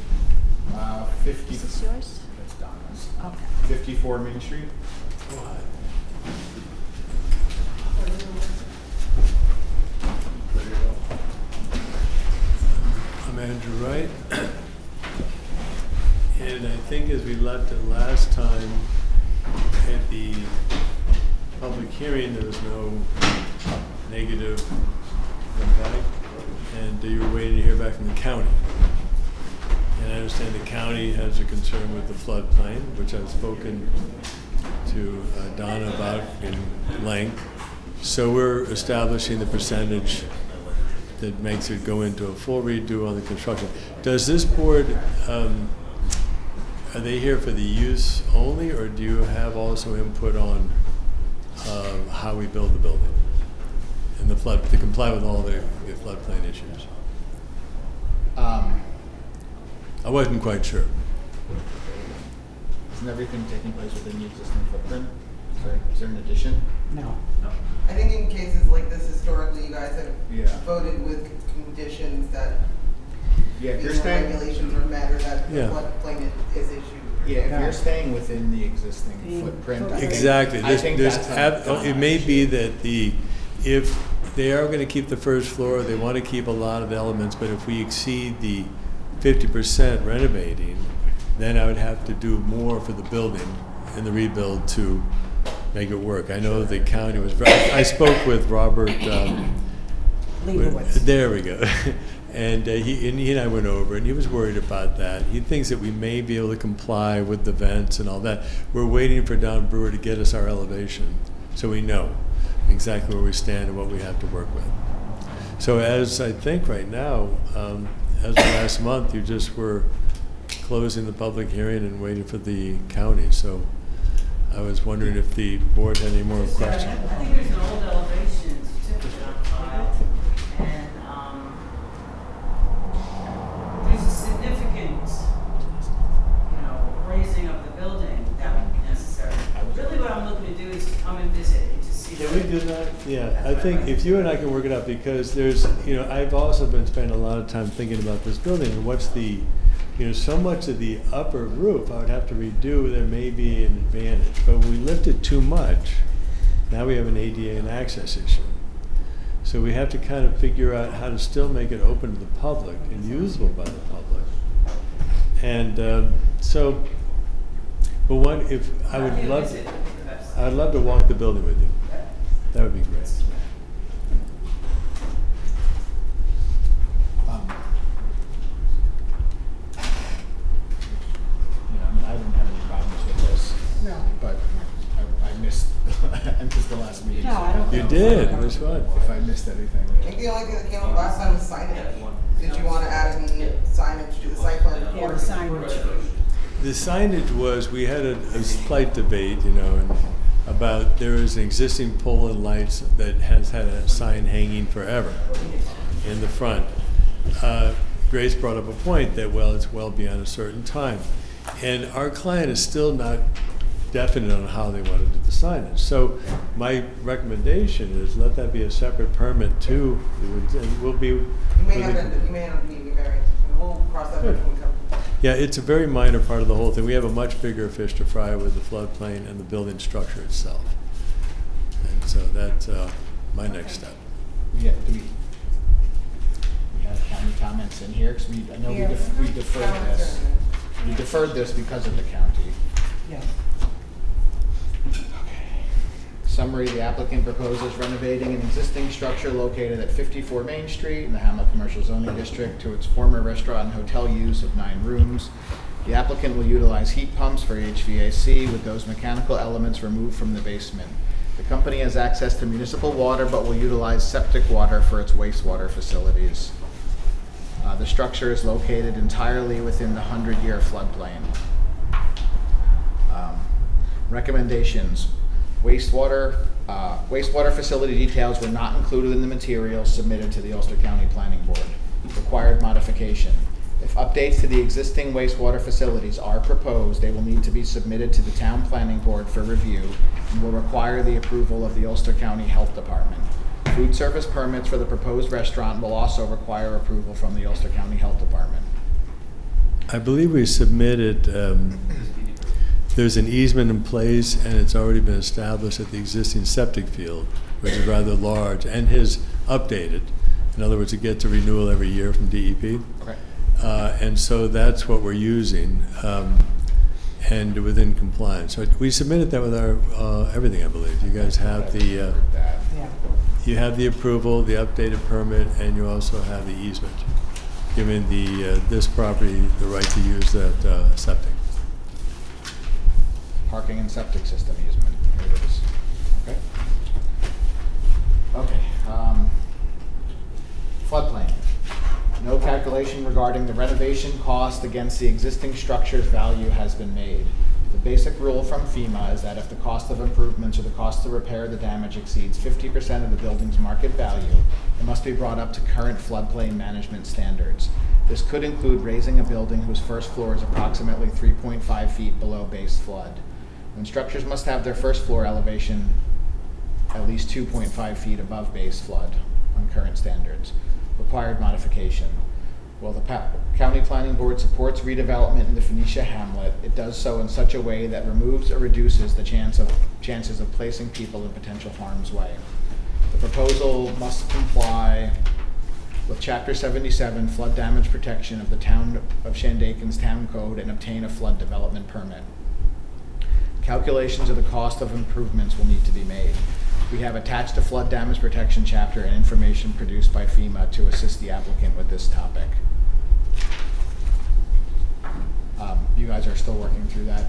50. Is this yours? That's Donna's. Okay. 54 Main Street. I'm Andrew Wright. And I think as we left it last time, at the public hearing, there was no negative impact. And you were waiting to hear back from the county. And I understand the county has a concern with the floodplain, which I've spoken to Donna about in length. So we're establishing the percentage that makes it go into a full redo on the construction. Does this board, are they here for the use only, or do you have also input on how we build the building and the flood, to comply with all the floodplain issues? I wasn't quite sure. Isn't everything taking place within the existing footprint? Is there an addition? No. I think in cases like this, historically, you guys Yeah. have voted with conditions that Yeah, if these you're are staying. regulations or matter that the Yeah. floodplain is issued. Yeah, if Yeah. you're staying within the existing The footprint. I footprint. think- Exactly. I think that's It may be that if they are going to keep the first floor, they want to keep a lot of the elements, but if we exceed the 50% renovating, then I would have to do more for the building and the rebuild to make it work. I know the county was, I spoke with Robert, Leibowitz. there we go. And he and I went over, and he was worried about that. He thinks that we may be able to comply with the vents and all that. We're waiting for Don Brewer to get us our elevation, so we know exactly where we stand and what we have to work with. So as I think right now, as of last month, you just were closing the public hearing and waiting for the county. So I was wondering if the board had any more questions. I think there's an old elevation certificate on file, and, there's a significant, raising of the building that would be necessary. Really what I'm looking to do is to come and visit and to see. Can we do that? Yeah, I think if you and I can work it out, because there's, I've also been spending a lot of time thinking about this building and what's the, so much of the upper roof I would have to redo, there may be an advantage. But when we lift it too much, now we have an ADA and access issue. So we have to kind of figure out how to still make it open to the public and usable by the public. And but what if, I would love to walk the building with you. That would be great. I didn't have any problems with this, No. but I missed, I missed the last meeting. No, I don't You think did, so. it was fun. If I missed anything. I think the only thing that came up last time was signage. Did you want to add any signage to the site plan? Yeah, the signage. The signage was, we had a slight debate, and about, there is an existing pole and lights that has had a sign hanging forever in the front. Grace brought up a point that, well, it's well beyond a certain time. And our client is still not definite on how they want to do the signage. So my recommendation is let that be a separate permit too, and we'll be. You may have to need a variance, and we'll cross that bridge when we come. Yeah, it's a very minor part of the whole thing. We have a much bigger fish to fry with the floodplain and the building structure itself. And so that's my next step. Yeah, do we have county comments in here? Because I know we Here. deferred this. We deferred this because of the county. Yes. summary, the applicant proposes renovating an existing structure located at 54 Main Street in the Hamlet Commercial Zoning District to its former restaurant and hotel use of 9 rooms. The applicant will utilize heat pumps for HVAC with those mechanical elements removed from the basement. The company has access to municipal water but will utilize septic water for its wastewater facilities. The structure is located entirely within the 100-year floodplain. Recommendations. Wastewater facility details were not included in the materials submitted to the Ulster County Planning Board. Required modification. If updates to the existing wastewater facilities are proposed, they will need to be submitted to the Town Planning Board for review and will require the approval of the Ulster County Health Department. Food service permits for the proposed restaurant will also require approval from the Ulster County Health Department. I believe we submitted, there's an easement in place and it's already been established at the existing septic field, which is rather large and is updated. In other words, it gets a renewal every year from DEP. Okay. And so that's what we're using, and within compliance. So we submitted that with our, everything, I believe. You guys have the, Yeah. you have the approval, the updated permit, and you also have the easement, giving this property the right to use that septic. Parking and septic system easement. Here it is. Okay. Okay. Floodplain. No calculation regarding the renovation cost against the existing structure's value has been made. The basic rule from FEMA is that if the cost of improvements or the cost to repair the damage exceeds 50% of the building's market value, it must be brought up to current floodplain management standards. This could include raising a building whose first floor is approximately 3.5 feet below base flood. And structures must have their first floor elevation at least 2.5 feet above base flood on current standards. Required modification. While the County Planning Board supports redevelopment in the Phoenicia hamlet, it does so in such a way that removes or reduces the chances of placing people in potential harm's way. The proposal must comply with Chapter 77 flood damage protection of the Town of Shandaken's Town Code and obtain a flood development permit. Calculations of the cost of improvements will need to be made. We have attached a flood damage protection chapter and information produced by FEMA to assist the applicant with this topic. You guys are still working through that?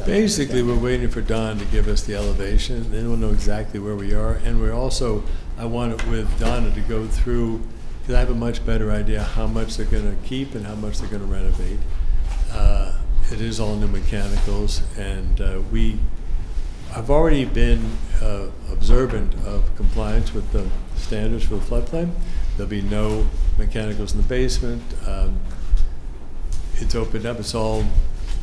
Basically, we're waiting for Don to give us the elevation, then we'll know exactly where we are. And we're also, I want it with Donna to go through, because I have a much better idea how much they're going to keep and how much they're going to renovate. It is all new mechanicals, and I've already been observant of compliance with the standards for the floodplain. There'll be no mechanicals in the basement. It's opened up. It's all,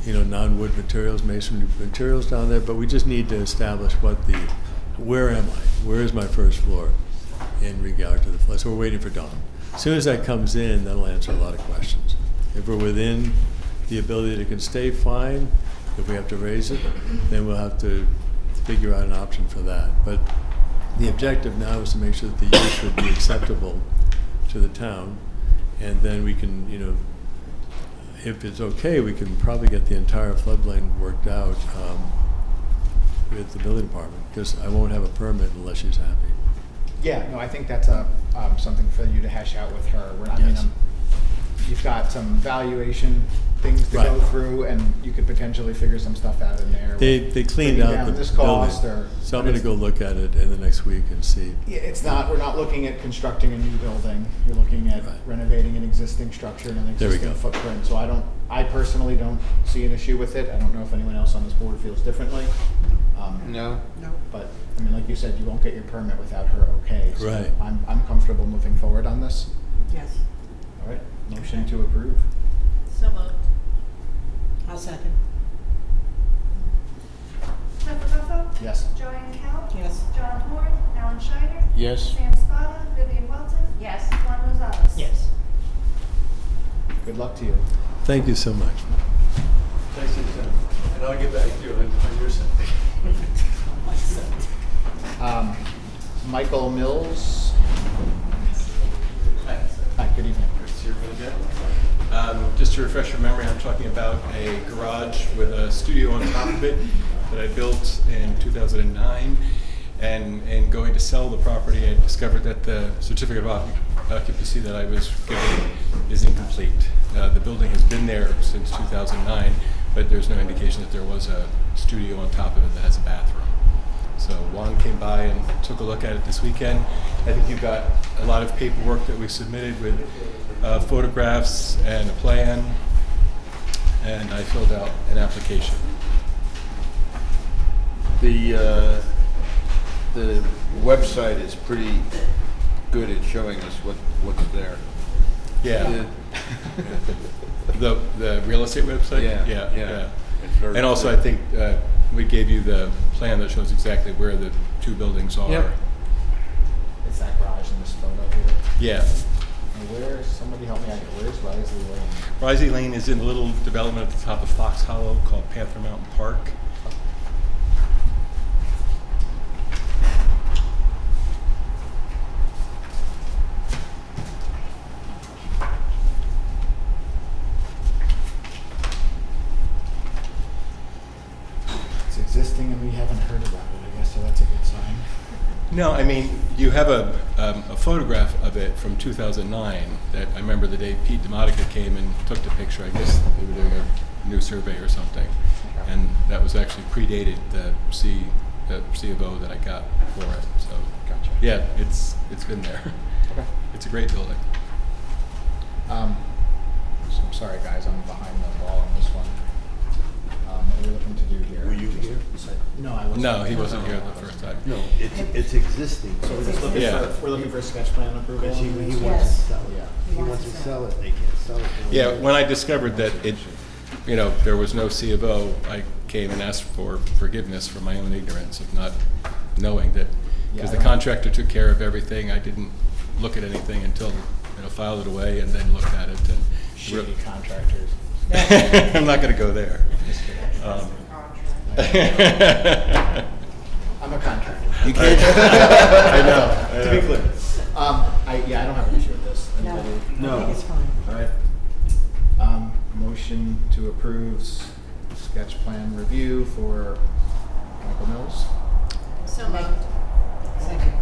non-wood materials, masonry materials down there. But we just need to establish where am I? Where is my first floor in regard to the flood? So we're waiting for Dawn. As soon as that comes in, that'll answer a lot of questions. If we're within the ability to can stay, fine. If we have to raise it, then we'll have to figure out an option for that. But the objective now is to make sure that the use would be acceptable to the town, and then we can, if it's okay, we can probably get the entire floodplain worked out with the building department, because I won't have a permit unless she's happy. Yeah, no, I think that's something for you to hash out with her. Yes. You've got some valuation things to go through, and you could potentially figure some stuff out in there. They cleaned out the this cost, building, so I'm going to go look at it in the next week and see. Yeah, we're not looking at constructing a new building. You're looking at renovating an existing structure and an existing footprint. So I personally don't see an issue with it. I don't know if anyone else on this board feels differently. No. But I mean, like you said, you won't get your permit without her okay. So Right. I'm comfortable moving forward on this. Yes. All right. Motion to approve. So moved. I'll second. Clifford Ruffo? Yes. Joanne Kell? Yes. John Hort? Alan Shiner? Yes. Sam Spada? Vivian Welton? Yes. Juan Rosales? Yes. Good luck to you. Thank you so much. Thanks, Susan. And I'll get back to you on your side. Michael Mills. Hi, good evening. Nice to see everybody again. Just to refresh your memory, I'm talking about a garage with a studio on top of it that I built in 2009. And going to sell the property, I discovered that the certificate of occupancy that I was given is incomplete. The building has been there since 2009, but there's no indication that there was a studio on top of it that has a bathroom. So Juan came by and took a look at it this weekend. I think you've got a lot of paperwork that we submitted with photographs and a plan, and I filled out an application. The website is pretty good at showing us what's there. Yeah. The real estate website? Yeah. It's very And also, clear. I think we gave you the plan that shows exactly where the two buildings are. Yep. It's that garage in this photo here. Yeah. And somebody help me out here, where's Risley Lane? Risey Lane is in a little development at the top of Fox Hollow called Panther Mountain Park. It's existing and we haven't heard about it, I guess, so that's a good sign. No, I mean, you have a photograph of it from 2009 that I remember the day Pete DeModica came and took the picture. I guess they were doing a new survey or something. Okay. And that was actually predated the C of O that I got for it. So, Gotcha. yeah, it's been there. Okay. It's a great building. So I'm sorry, guys, I'm behind the ball on this one. What are we looking to do here? Were you here? No, I wasn't. No, he wasn't here the first time. No, it's existing. So we're just looking Yeah. we're looking for a sketch plan approval? Because he on this? wants to Yes. sell it. Yeah. He wants to sell it, they can't sell it. Yeah, when I discovered that there was no C of O, I came and asked for forgiveness for my own ignorance of not knowing that, because the Yeah. contractor took care of everything. I didn't look at anything until, filed it away and then looked at it and. Shady contractors. I'm not gonna go there. Just kidding. I I'm a contractor. You can't. know. To be clear. I don't have an issue with this. No, I Anybody? think it's fine. All right. Motion to approve sketch plan review for Michael Mills. So moved. Second.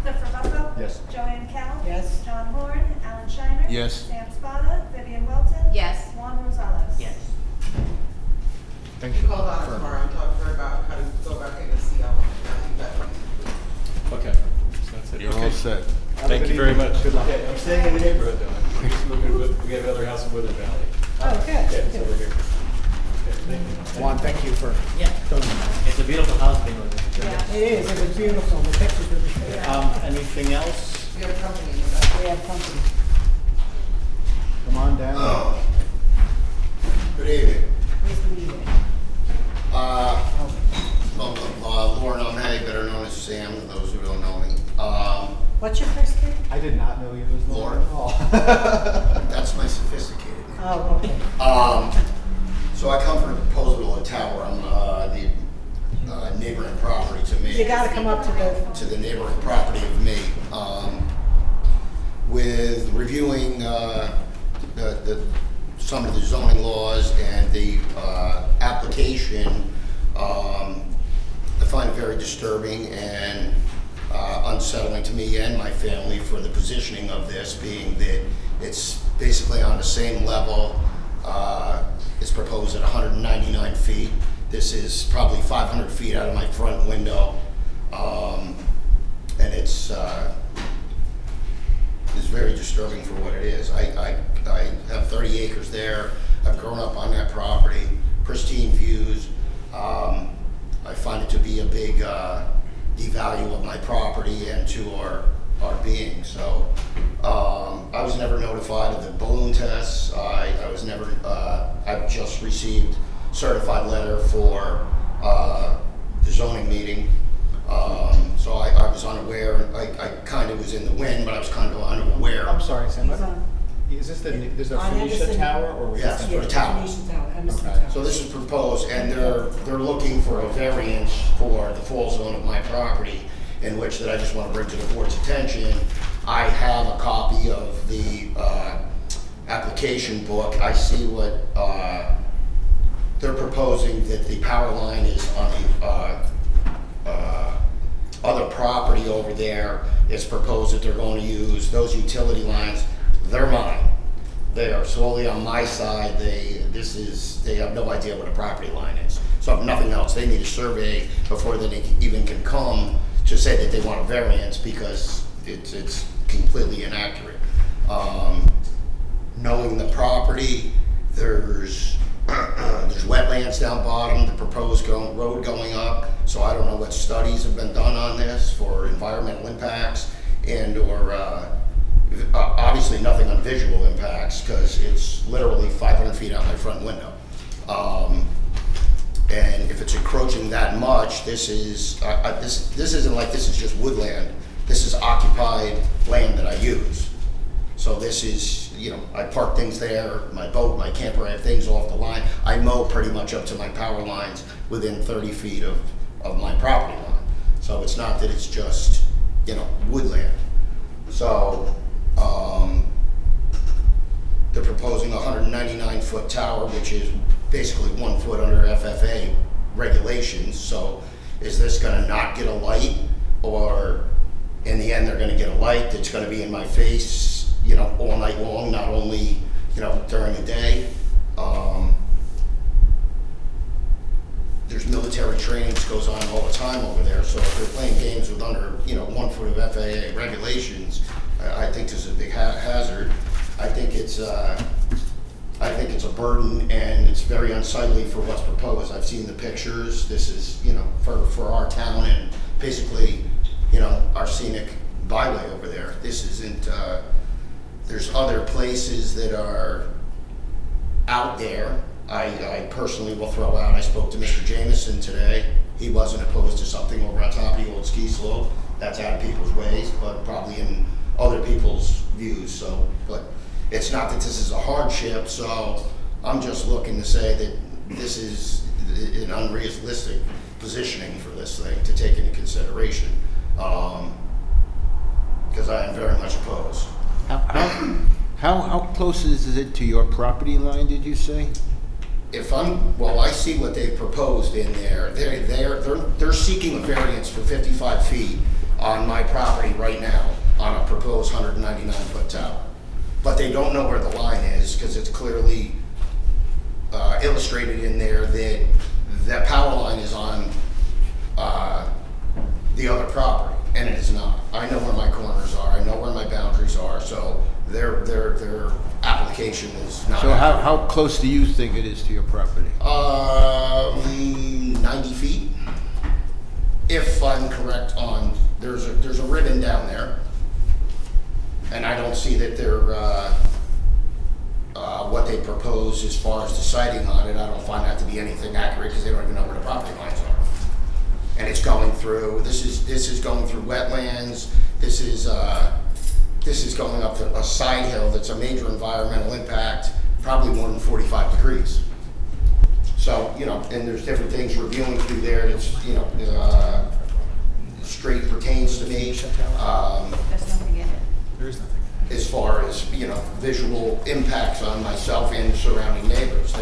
Clifford Buffalo. Yes. Joanne Kell. Yes. John Horn, Alan Shiner. Yes. Sam Spada, Vivian Wilton. Yes. Juan Rosales. Yes. Thank you. Call Donna Confirm. tomorrow and talk to her about how to go about getting the CO. Okay. So that's it. You're Okay. all set. Thank you very much. Good luck. Yeah, I'm staying in the neighborhood though. We have another house in Woodland Valley. Oh, good. Yeah, it's Good. over here. Okay, thank you. Juan, thank you for Yeah. filming that. It's a beautiful house being with Yeah. It is, it was beautiful, the pictures were beautiful. Anything else? We have a company in the back. We have company. Come on down. Good evening. Where's the meeting? Lauren O'Malley, better known as Sam, to those who don't know me. What's your first name? I did not know you was Lauren at all. That's my sophisticated name. Oh, okay. So I come from a proposal of a tower on the neighboring property to me. You gotta come up to the, Neighboring property of me. With reviewing some of the zoning laws and the application, I find it very disturbing and unsettling to me and my family for the positioning of this, being that it's basically on the same level. It's proposed at 199 feet. This is probably 500 feet out of my front window. And it's very disturbing for what it is. I have 30 acres there. I've grown up on that property, pristine views. I find it to be a big devalue of my property and to our being. So I was never notified of the balloon tests. I was never, I've just received certified letter for the zoning meeting. So I was unaware. I kind of was in the wind, but I was kind of unaware. I'm sorry, Sam. he's on. Is this there's a On Phoenicia Anderson. Tower or was Yes. this? For the tower. Phoenician Tower, Anderson Okay. Tower. So this is proposed, and they're looking for a variance for the fall zone of my property, in which that I just want to bring to the board's attention. I have a copy of the application book. I see what they're proposing, that the power line is on the over there. It's proposed that they're going to use those utility lines. They're mine. They are solely on my side. They have no idea what a property line is. So if nothing else, they need a survey before they even can come to say that they want a variance, because it's completely inaccurate. Knowing the property, there's wetlands down bottom, the proposed road going up, so I don't know what studies have been done on this for environmental impacts or obviously nothing on visual impacts, because it's literally 500 feet out my front window. And if it's encroaching that much, this isn't like this is just woodland. This is occupied land that I use. So this is, I park things there, my boat, my camper, I have things off the line. I mow pretty much up to my power lines within 30 feet of my property line. So it's not that it's just, woodland. So, they're proposing a 199-foot tower, which is basically 1 foot under FFA regulations. So is this gonna not get a light, or in the end they're gonna get a light that's gonna be in my face, all night long, not only, during the day? There's military training that goes on all the time over there, so if they're playing games with under, 1 foot of FAA regulations, I think this is a big hazard. I think it's a burden, and it's very unsightly for what's proposed. I've seen the pictures. This is, for our town and basically, our scenic byway over there. This isn't, there's other places that are out there. I personally will throw out, I spoke to Mr. Jameson today. He wasn't opposed to something over on top of the old ski slope. That's out of people's ways, but probably in other people's views. So, but it's not that this is a hardship, so I'm just looking to say that this is an unrealistic positioning for this thing to take into consideration, because I am very much opposed. How close is it to your property line, did you say? I see what they've proposed in there. They're seeking a variance for 55 feet on my property right now on a proposed 199-foot tower. But they don't know where the line is, because it's clearly illustrated in there that that power line is on the other property, and it is not. I know where my corners are. I know where my boundaries are. So their application is not. So how close do you think it is to your property? 90 feet, if I'm correct on. There's a ribbon down there, and I don't see that they're what they propose as far as the sighting on it. I don't find that to be anything accurate, because they don't even know where the property lines are. And it's going through. This is going through wetlands. This is going up a side hill that's a major environmental impact, probably more than 45 degrees. So, and there's different things revealing through there that's, straight pertains to me. There's nothing in it. There's nothing. As far as, visual impacts on myself and surrounding neighbors.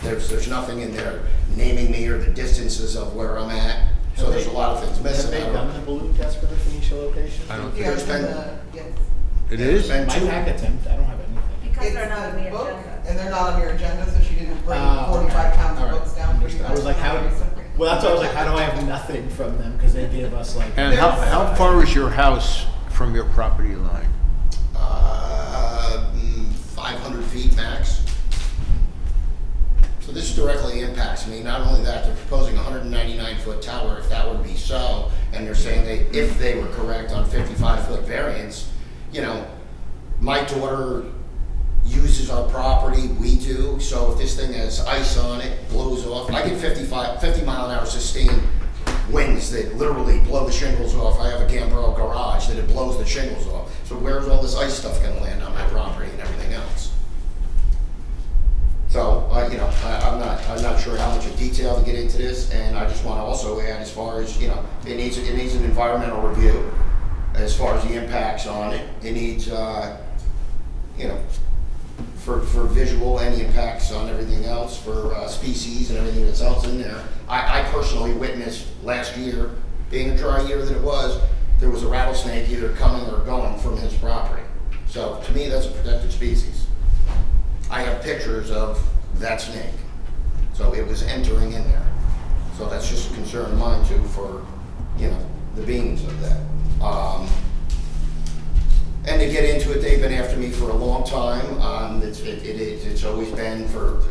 There's nothing in there naming me or the distances of where I'm at. So there's a lot of things missing. Have they done the balloon test for the Phoenicia location? I don't Yeah, think yes. it is. My packet's empty. I don't have anything. Because It's they're not on the book, agenda. and they're not on your agenda, so she didn't bring 45 pounds All of right. books down for you. Understood. I was like, well, that's why I was like, how do I have nothing from them? Because they give us like. And how far is your house from your property line? 500 feet max. So this directly impacts me. Not only that, they're proposing a 199-foot tower. If that were to be so, and they're saying if they were correct on 55-foot variance, my daughter uses our property, we do. So if this thing has ice on it, blows off, I get 50 mile an hour sustained winds that literally blow the shingles off. I have a Gambaro garage that it blows the shingles off. So where's all this ice stuff going to land on my property and everything else? So I'm not sure how much of detail to get into this, and I just want to also add, as far as it needs an environmental review as far as the impacts on it. It needs for visual, any impacts on everything else, for species and everything that's else in there. I personally witnessed last year, being a dry year that it was, there was a rattlesnake either coming or going from his property. So to me, that's a protected species. I have pictures of that snake. So it was entering in there. So that's just a concern of mine too for, the beings of that. And to get into it, they've been after me for a long time. It's always been for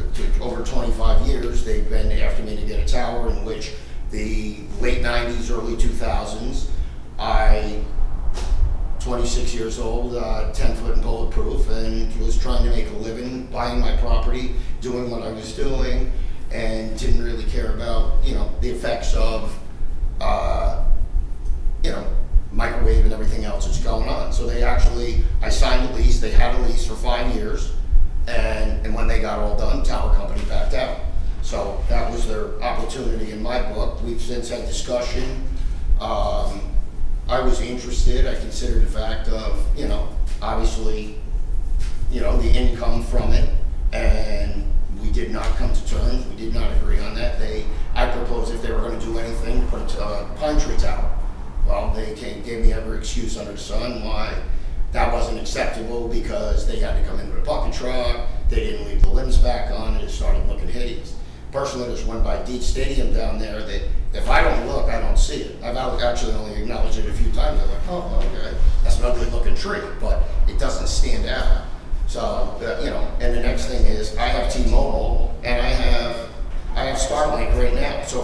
over 25 years. They've been after me to get a tower in which the late 90s, early 2000s, 26 years old, 10 foot and bulletproof, and was trying to make a living buying my property, doing what I was doing, and didn't really care about, the effects of, microwave and everything else that's going on. So I signed a lease, they had a lease for 5 years, and when they got all done, tower company backed out. So that was their opportunity in my book. We've since had discussion. I was interested. I considered the fact of, obviously, the income from it, and we did not come to terms. We did not agree on that. I proposed if they were going to do anything, put a pine tree tower. Well, they gave me every excuse under the sun why that wasn't acceptable, because they had to come in with a bucket truck, they didn't leave the limbs back on, and it started looking hideous. Personally, there's one by Deep Stadium down there that if I don't look, I don't see it. I've actually only acknowledged it a few times. I'm like, oh, okay, that's an ugly looking tree, but it doesn't stand out. So, and the next thing is I have T-Mobile and I have Starlink right now. So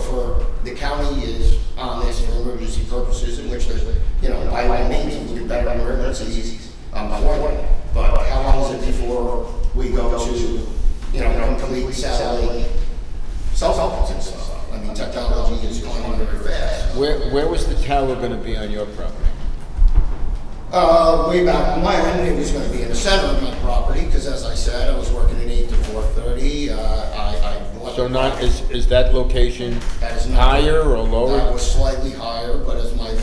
the county is on this for emergency purposes, in which there's, by all means, we do better emergencies before that. But how long is it before we go to, complete satellite cell phones and stuff? I mean, technology is going very fast. Where was the tower going to be on your property? Way back when, it was going to be in the center of my property, because as I said, I was working at 8 to 4:30. So is that location That is not higher or lower? That was slightly higher, but as my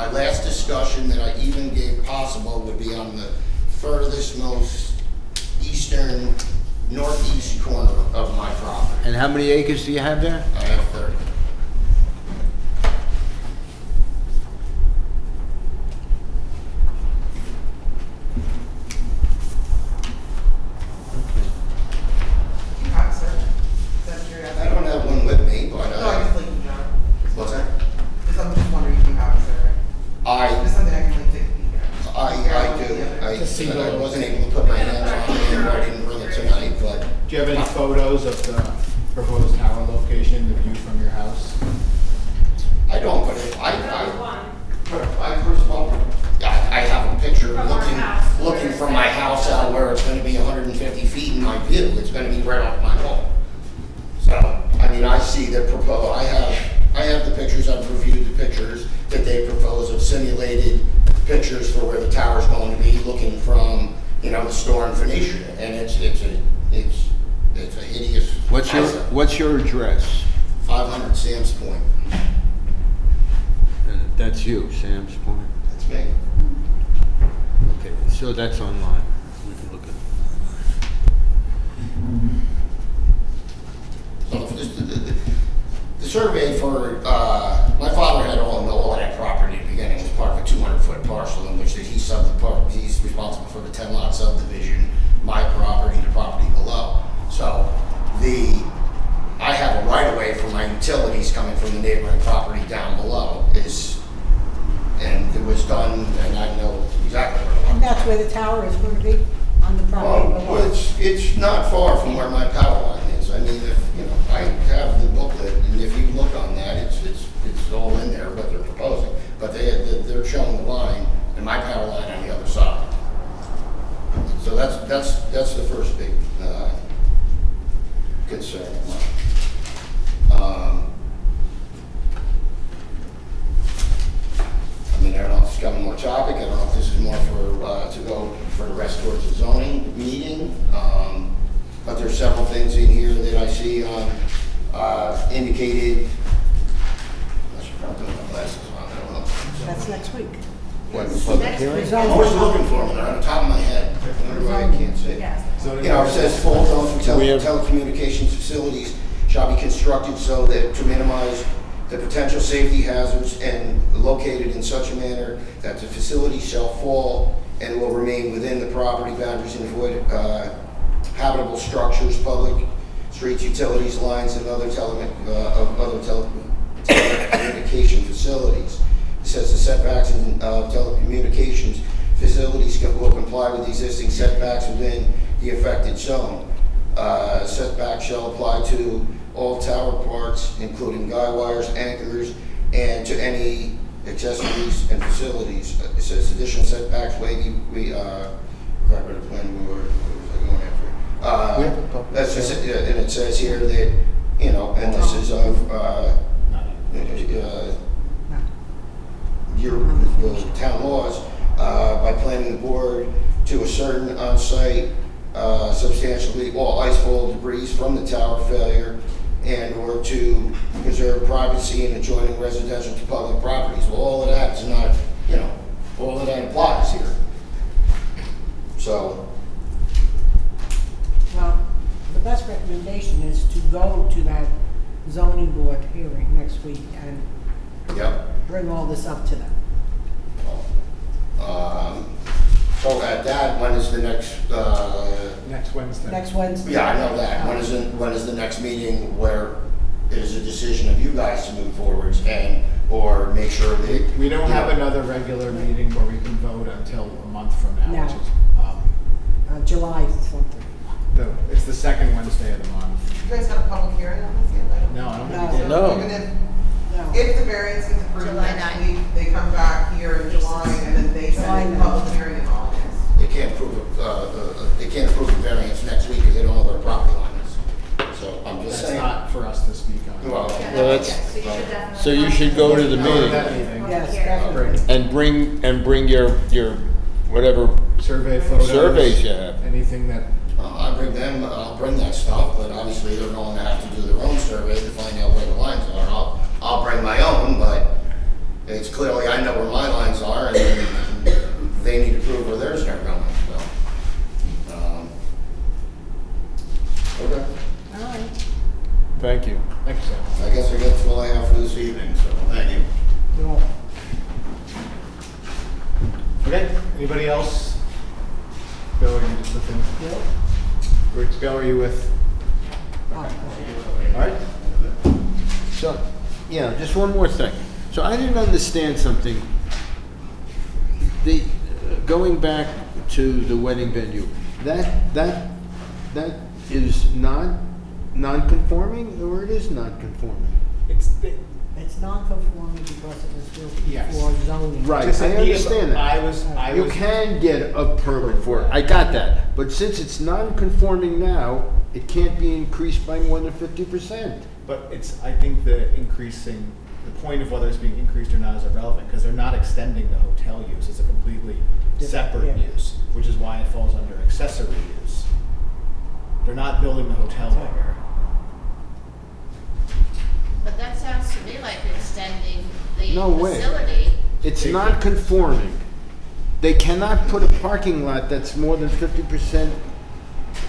last discussion that I even gave possible would be on the furthest most eastern northeast corner of my property. And how many acres do you have there? I have 30. You have, sir? Is that curiosity? I don't have one with me, but No, I just like you, John. what's that? I'm just wondering if you have, sir. Just something I can like take a peek at. I do. I wasn't able to put my hands on it, I didn't bring it tonight, but Do you have any photos of the proposed tower location, the view from your house? I don't, but first of all, I have a picture looking from my house out where it's gonna be 150 feet in my view. It's gonna be right off my home. So, I see the I have the pictures, I've reviewed the pictures that they propose of simulated pictures for where the tower's going to be, looking from, the store in Phoenicia, and it's a hideous. What's your address? 500 Sam's Point. That's you, Sam's Point. That's me. Okay, so that's online. We can look at So the survey for, my father had all of that property at the beginning. It was part of a 200-foot parcel in which he's responsible for the 10-lot subdivision, my property, the property below. So I have a right-of-way for my utilities coming from the neighboring property down below and it was done, and I know exactly where it was. And that's where the tower is going to be, on the property below? It's not far from where my power line is. I have the booklet, and if you look on that, it's all in there what they're proposing. But they're showing the line, and my power line on the other side. So that's the first big concern of mine. I don't know if it's got one more topic. I don't know if this is more to go for the rest towards the zoning meeting. But there's several things in here that I see indicated. I should probably put my glasses on. I don't know. That's next week. What, the public hearing? I'm always looking for them. They're on the top of my head. I wonder why I can't see. It says full zones for telecommunications facilities shall be constructed so that to minimize the potential safety hazards and located in such a manner that the facility shall fall and will remain within the property boundaries and avoid habitable structures, public streets, utilities, lines, and other telecommunication facilities. It says the setbacks in telecommunications facilities will comply with the existing setbacks within the affected zone. Setback shall apply to all tower parts, including guy wires, anchors, and to any accessories and facilities. It says additional setbacks may be required by the planning board. We have a public That's just, hearing. and it says here that, you know, and this is of, your town laws, by planning the board to a certain on-site substantially all icefall debris from the tower failure and or to preserve privacy in adjoining residential to public properties. Well, all of that is not, you know, all of that applies here. So, Well, the best recommendation is to go to that zoning board hearing next week and yep. bring all this up to them. So at that, when is the next, Next Wednesday. Next Wednesday. yeah, I know that. When is the next meeting where it is a decision of you guys to move forwards and, or make sure that. We don't you have know, another regular meeting where we can vote until a month from now, No. which is, July something. no, it's the second Wednesday of the month. You guys got a public hearing on this yet? I don't- No, I don't No. think we did. No. Even if, No. if the variance is approved July next 9th. week, they come back here in July and then they July send a 9th. public hearing in August. They can't approve, they can't approve a variance next week because they don't know where the property line is. So I'm just That's saying. not for us to speak on. Well, So you should go to the Go to meeting that meeting. Yes, definitely. and bring your whatever Survey photos. surveys you have. Anything that, I'll bring that stuff, but obviously they're going to have to do their own survey to find out where the lines are. I'll bring my own, but it's clearly, I know where my lines are and then they need to prove where theirs are going, so. Okay, All right. Thank you. thank you, Sam. I guess that's all I have for this evening, so thank you. You're welcome. Okay, anybody else? Bill, are you just looking? Bill? Bill, are you with? Oh, All right. So, yeah, just one more thing. So I didn't understand something. Going back to the wedding venue, that is not non-conforming, or it is non-conforming? It's non-conforming because it was built Yes. before zoning. Right, Just I be- understand that. I You was. can get a permit for it, I got that. But since it's non-conforming now, it can't be increased by more than 50%. But I think the point of whether it's being increased or not is irrelevant, because they're not extending the hotel use. It's a completely separate Yeah. use, which is why it falls under accessory use. They're not building the hotel there. But that sounds to me like extending the No way. facility. It's non-conforming. They cannot put a parking lot that's more than 50%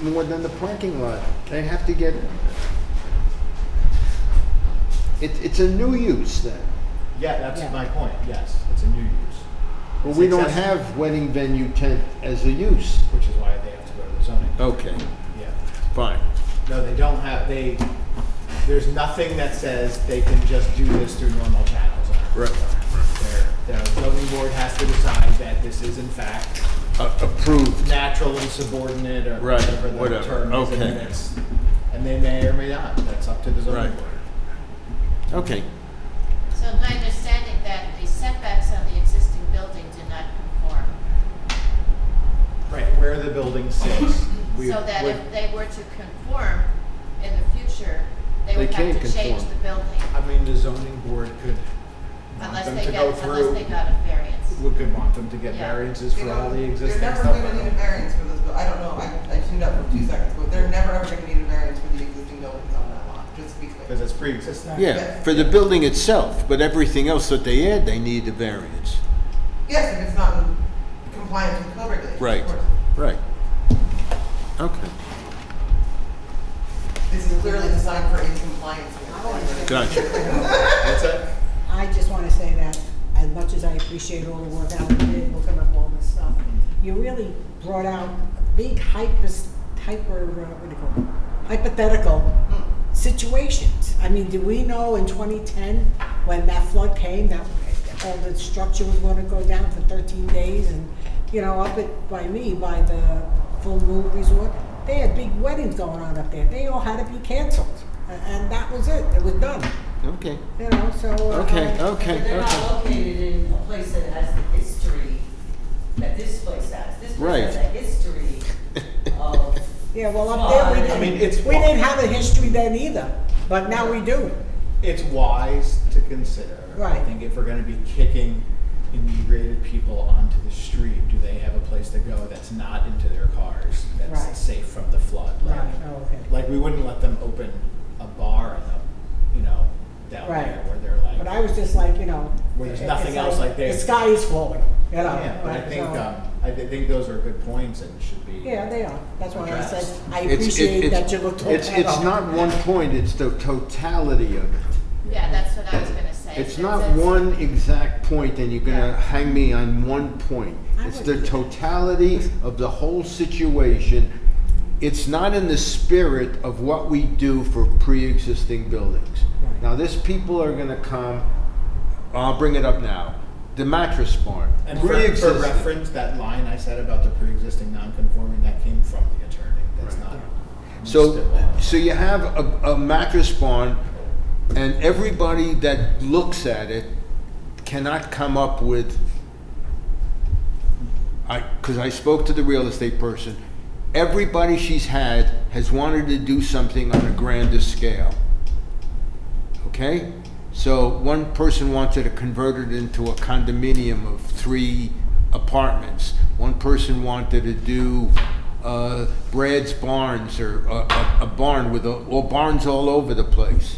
more than the parking lot. They have to get, it's a new use then. Yeah, that's Yeah. my point. Yes, it's a new use. Well, It's we don't accessory, have wedding venue tent as a use. which is why they have to go to the zoning. Okay, Yeah. fine. No, they don't have. There's nothing that says they can just do this through normal channels. Right. The zoning board has to decide that this is in fact Approved. natural and subordinate, or Right, whatever the whatever, term is, okay. and they may or may not. That's up to the zoning Right. board. Okay, So my understanding that the setbacks on the existing building do not conform. Right, where the building sits. So that if they were to conform in the future, they They would have can't to change conform. the building. I mean, the zoning board could want Unless them they to got, go unless through. they got a variance. We could want them to get Yeah. variances for You all know, the existing they're stuff. never gonna need a variance for this, I don't know, I tuned up for 2 seconds, but they're never ever gonna need a variance for the existing buildings on that lot, just to be clear. Because it's pre-existing. yeah, for the building itself, but everything else that they add, they need a variance. Yes, if it's not in compliance with code regulations, Right. of course. Right. Okay, This is clearly designed for in compliance with. gotcha. What's that? I just wanna say that as much as I appreciate all the work Alan did, looking up all this stuff, you really brought out big hypothetical situations. I mean, did we know in 2010, when that flood came, that all the structure was gonna go down for 13 days? And, you know, up by the Full Moon Resort, they had big weddings going on up there. They all had to be canceled. And that was it. It was done. Okay. You know, so. Okay. But they're not located in a place that has the history that this place has. This Right. place has a history of. Yeah, well, up there, we I mean, didn't, it's we didn't have a history then either, but now we do. It's wise to consider. I Right. think if we're gonna be kicking inebriated people onto the street, do they have a place to go that's not into their cars, that's Right. safe from the flood? Like- Right, oh, okay. Like, we wouldn't let them open a bar in the, you know, down Right. there where they're like. But I was just like, you know. Where there's it's nothing else like there. The sky is falling, you know. Yeah, but I think, so- think those are good points and should be. Yeah, they are. That's why I said, addressed. I appreciate that you looked at that. It's not one point, it's the totality of it. Yeah, that's what I was gonna say. It's not one exact point and you're gonna hang me on one point. It's the totality of the whole situation. It's not in the spirit of what we do for pre-existing buildings. Right. Now, this people are gonna come, I'll bring it up now, the mattress barn. And for Pre-existing. reference, that line I said about the pre-existing non-conforming, that came from the attorney. That's Right. not. So you have a mattress barn, and everybody that looks at it cannot come up with, because I spoke to the real estate person, everybody she's had has wanted to do something on a grander scale. Okay? So one person wanted to convert it into a condominium of 3 apartments. One person wanted to do Brad's Barns, or a barn with barns all over the place.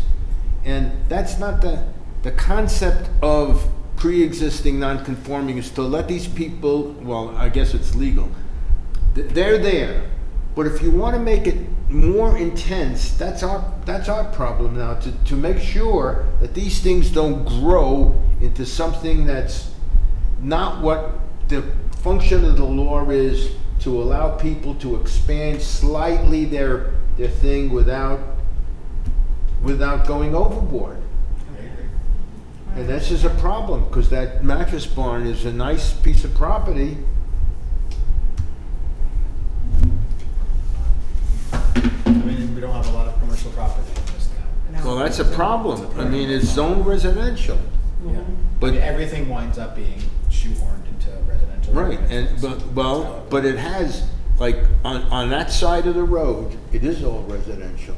And that's not the concept of pre-existing non-conforming, is to let these people, well, I guess it's legal. They're there. But if you want to make it more intense, that's our problem now, to make sure that these things don't grow into something that's not what the function of the law is, to allow people to expand slightly their thing without going overboard. And this is a problem, because that mattress barn is a nice piece of property. I mean, we don't have a lot of commercial property in this town. Well, that's a problem. I mean, it's zoned residential. Yeah. But- But everything winds up being shoehorned into residential. Right, but it has, like, on that side of the road, it is all residential.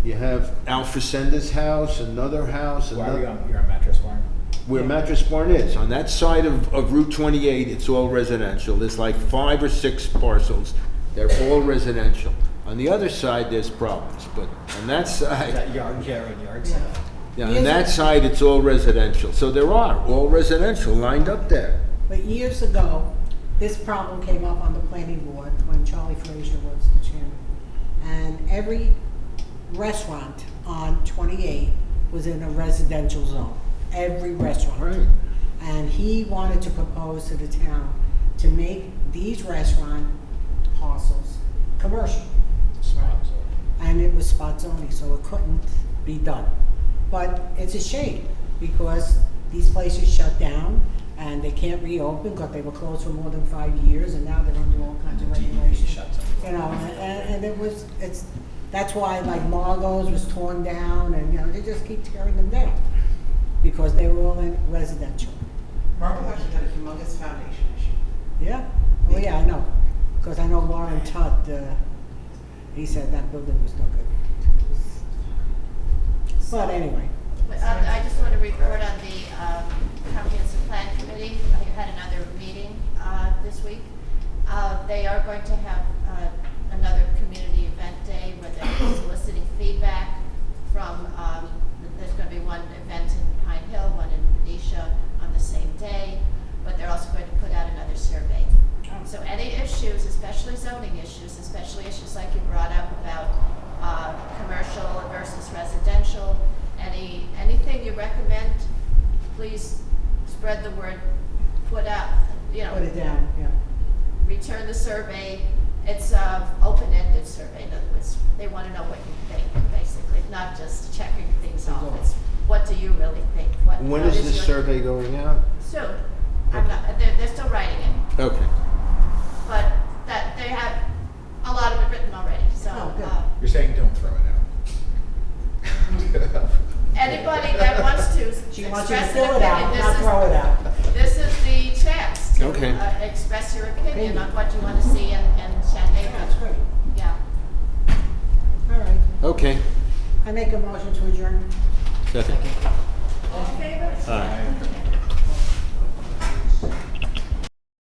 You have Al Facenda's house, another house, Why are another, you're on Mattress Barn? where Mattress Barn is. On that side of Route 28, it's all residential. There's like 5 or 6 parcels. They're all residential. On the other side, there's problems, but on that side, That yard care and yard sale. yeah, on that side, it's all residential. So there are all residential lined up there. But years ago, this problem came up on the planning board when Charlie Frazier was the chairman. And every restaurant on 28 was in a residential zone. Every restaurant. Right. And he wanted to propose to the town to make these restaurant parcels commercial. Spots. And it was spot zoning, so it couldn't be done. But it's a shame, because these places shut down and they can't reopen because they were closed for more than 5 years, and now they're under all kinds of regulations. Shuts them. You know, and that's why, like, Margot's was torn down, and, you know, they just keep tearing them down because they were all in residential. Marble actually had a humongous foundation issue. Yeah, oh yeah, I know, because I know Warren Tutt, he said that building was no good. But anyway, But, I just want to report on the comprehensive plan committee. We had another meeting this week. They are going to have another community event day where they're soliciting feedback from, there's going to be one event in Pine Hill, one in Venetia on the same day, but they're also going to put out another survey. So any issues, especially zoning issues, especially issues like you brought up about commercial versus residential, anything you recommend, please spread the word, put out, Put it down, yeah. return the survey. It's a open-ended survey, in other words, they want to know what you think, basically, not just checking things off. It's what do you really think? When what is this your- survey going out? Soon. I'm not, they're still writing it, Okay. but that, they have a lot of it written already, so. Oh, good. You're saying don't throw it out. Anybody that wants to She wants you to express an fill it out, opinion, not throw it out. this is the chance to Okay. express your opinion on what you want to see in Shandaken. That's great. Yeah. All right. Okay. I make a motion to adjourn. Second. All in favor? Aye.